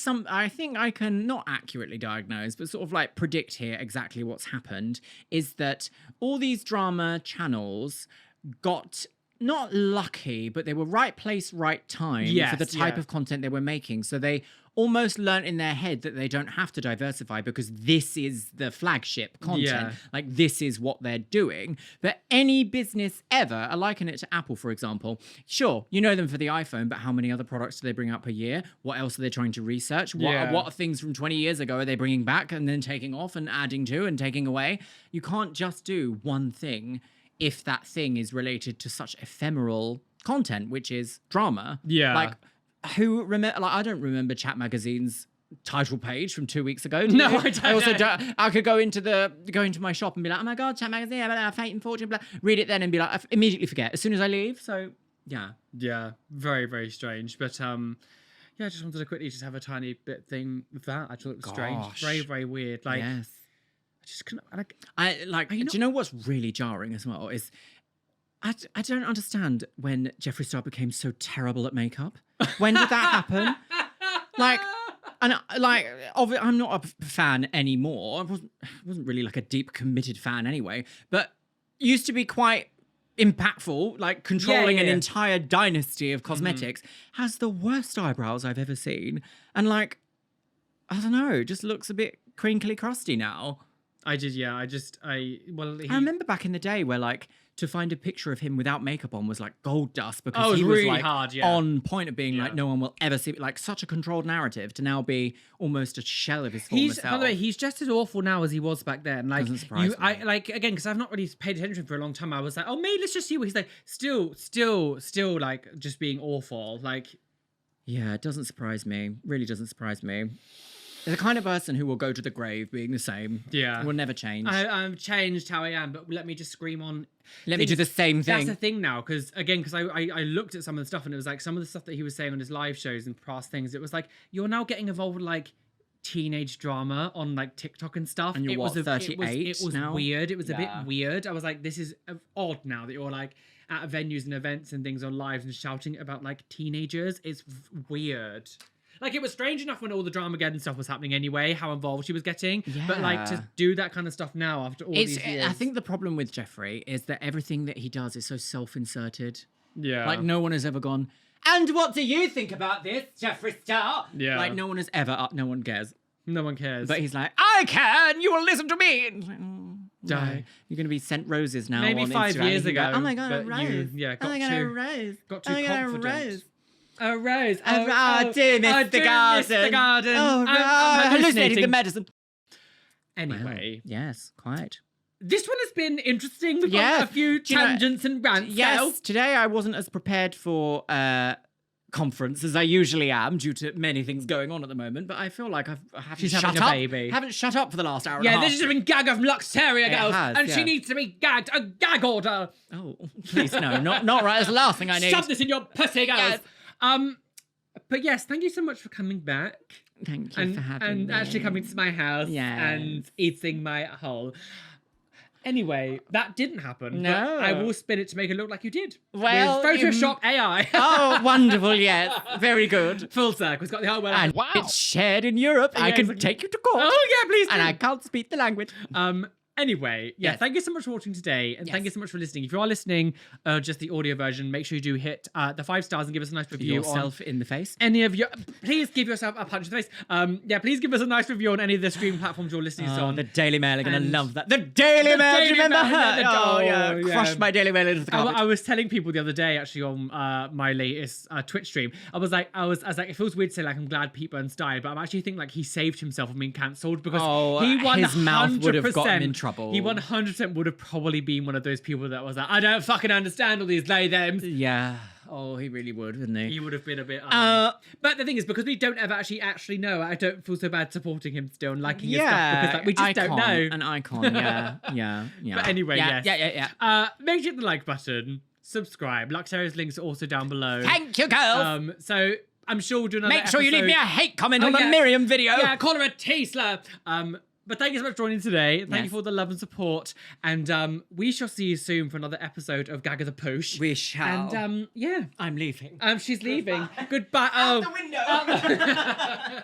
I can not accurately diagnose, but sort of like predict here exactly what's happened, is that all these drama channels got not lucky, but they were right place, right time for the type of content they were making. So they almost learnt in their head that they don't have to diversify, because this is the flagship content. Like, this is what they're doing. But any business ever, I liken it to Apple, for example. Sure, you know them for the iPhone, but how many other products do they bring out per year? What else are they trying to research? What things from 20 years ago are they bringing back and then taking off and adding to and taking away? You can't just do one thing if that thing is related to such ephemeral content, which is drama. Yeah. Like, who remember? Like, I don't remember Chat Magazine's title page from 2 weeks ago. No, I don't. I also don't. I could go into my shop and be like, oh my god, Chat Magazine, Fate and Fortune, blah. Read it then and be like, I immediately forget as soon as I leave. So yeah, very very strange. But I just wanted to quickly just have a tiny bit thing with that. I thought it was strange, very very weird. Like, yes. I just couldn't. Do you know what's really jarring as well is, I don't understand when Jeffree Star became so terrible at makeup. When did that happen? I'm not a fan anymore. I wasn't really like a deep committed fan anyway, but used to be quite impactful, like controlling an entire dynasty of cosmetics. Has the worst eyebrows I've ever seen. And like, I don't know, just looks a bit crinkly crusty now. I did, yeah. I remember back in the day where like to find a picture of him without makeup on was like gold dust because Oh, it was he was really like hard, yeah. on point of being Yeah. like no one will ever see it. Like such a controlled narrative to now be almost a shell of his former self. By the way, he's just as awful now as he was back then. Like Doesn't surprise me. I like again because I've not really paid attention for a long time. I was like, oh, maybe let's just see what he's like. Still, like just being awful. Like, Yeah, it doesn't surprise me. Really doesn't surprise me. They're the kind of person who will go to the grave being the same. Yeah. Will never change. I've changed how I am, but let me just scream on. Let me do the same That's thing. the thing now, because I looked at some of the stuff and it was like some of the stuff that he was saying on his live shows and past things. It was like you're now getting involved with like teenage drama on like TikTok and stuff. And you're it what, was 38 It was now? weird. It was a bit Yeah. weird. I was like, this is odd now that you're like at venues and events and things on lives and shouting about like teenagers. It's weird. Like, it was strange enough when all the Dramageddon stuff was happening anyway, how involved she was getting. But, like, Yeah. to do that kind of stuff now after all these years. I think the problem with Jeffrey is that everything that he does is so self-inserted. Yeah. Like, no one has ever gone, and what do you think about this, Jeffree Star? Yeah. Like, no one has ever, no one cares. No one cares. But he's like, I can, you will listen to me. And it's like, oh, Die. no. You're going to be sent roses now Maybe on 5 Instagram. years And you go, ago, oh my God, a but you- rose. yeah, oh my got God, a too- rose. got too oh my God, confident. a rose. Oh, Rose. Oh, dear Mr. Garden. Mr. Garden. Oh, I'm hallucinating the medicine. Anyway, Yes, quite. this one has been interesting. We've Yes. got a few Do you know- tangents and rants. Yes, now. today I wasn't as prepared for conference as I usually am due to many things going on at the moment, but I feel like I haven't She's shut having a up. baby. Haven't shut up for the last hour and a Yeah, half. this has been gag of Luxeria, girls. has, and yeah. she needs to be gagged. A gag order. Oh, please no, not right. That's the last thing I need. Shove this in your pussy, girls. Yes. But yes, thank you so much for coming back. Thank you and for having and me. actually coming to my house Yes. and eating my whole. Anyway, that didn't happen. No. But I will spin it to make it look like you did. Well, with Photoshop AI. Oh, wonderful! Yes, very good. Full circle. It's got the whole world. And it's shared in Europe. I Yeah, can exactly. take you to court. Oh yeah, please do. And I can't speak the language. Anyway, yeah, Yes. thank you so much for watching today, and thank you Yes. so much for listening. If you are listening, just the audio version, make sure you do hit the 5 stars and give us a nice review Yourself on in the face. any of your. Please give yourself a punch in the face. Yeah, please give us a nice review on any of the streaming platforms you're listening to on. The Daily Mail are going to And- love that. The Daily Mail, do you Daily remember Mail, her? yeah, Oh, yeah. yeah. Crushed my Daily Mail into the carpet. I was telling people the other day, actually, on my latest Twitch stream, I was like, it feels weird to say like I'm glad Pete Burns died, but I'm actually thinking like he saved himself from being cancelled because he his mouth would have gotten in trouble. He 100% would have probably been one of those people that was like, I don't fucking understand all these they thems. Yeah. Oh, he really would, wouldn't he? He would have been a bit. But the thing is, because we don't ever actually know, I don't feel so bad supporting him still and liking his stuff because like we just don't icon, know. An icon, yeah. But anyway, yeah, yes. Yeah. Make sure you hit the like button, subscribe. Luxeria's links are also down below. Thank you, girls. So I'm sure we'll do another Make sure you leave me a episode. hate comment on the yeah. Miriam video. Yeah, call her a T-slur. But thank you so much for joining today. Thank you Yes. for all the love and support. And we shall see you soon for another episode of Gag of the Poosh. We shall. And yeah. I'm leaving. She's leaving. Goodbye. Oh. Out the window.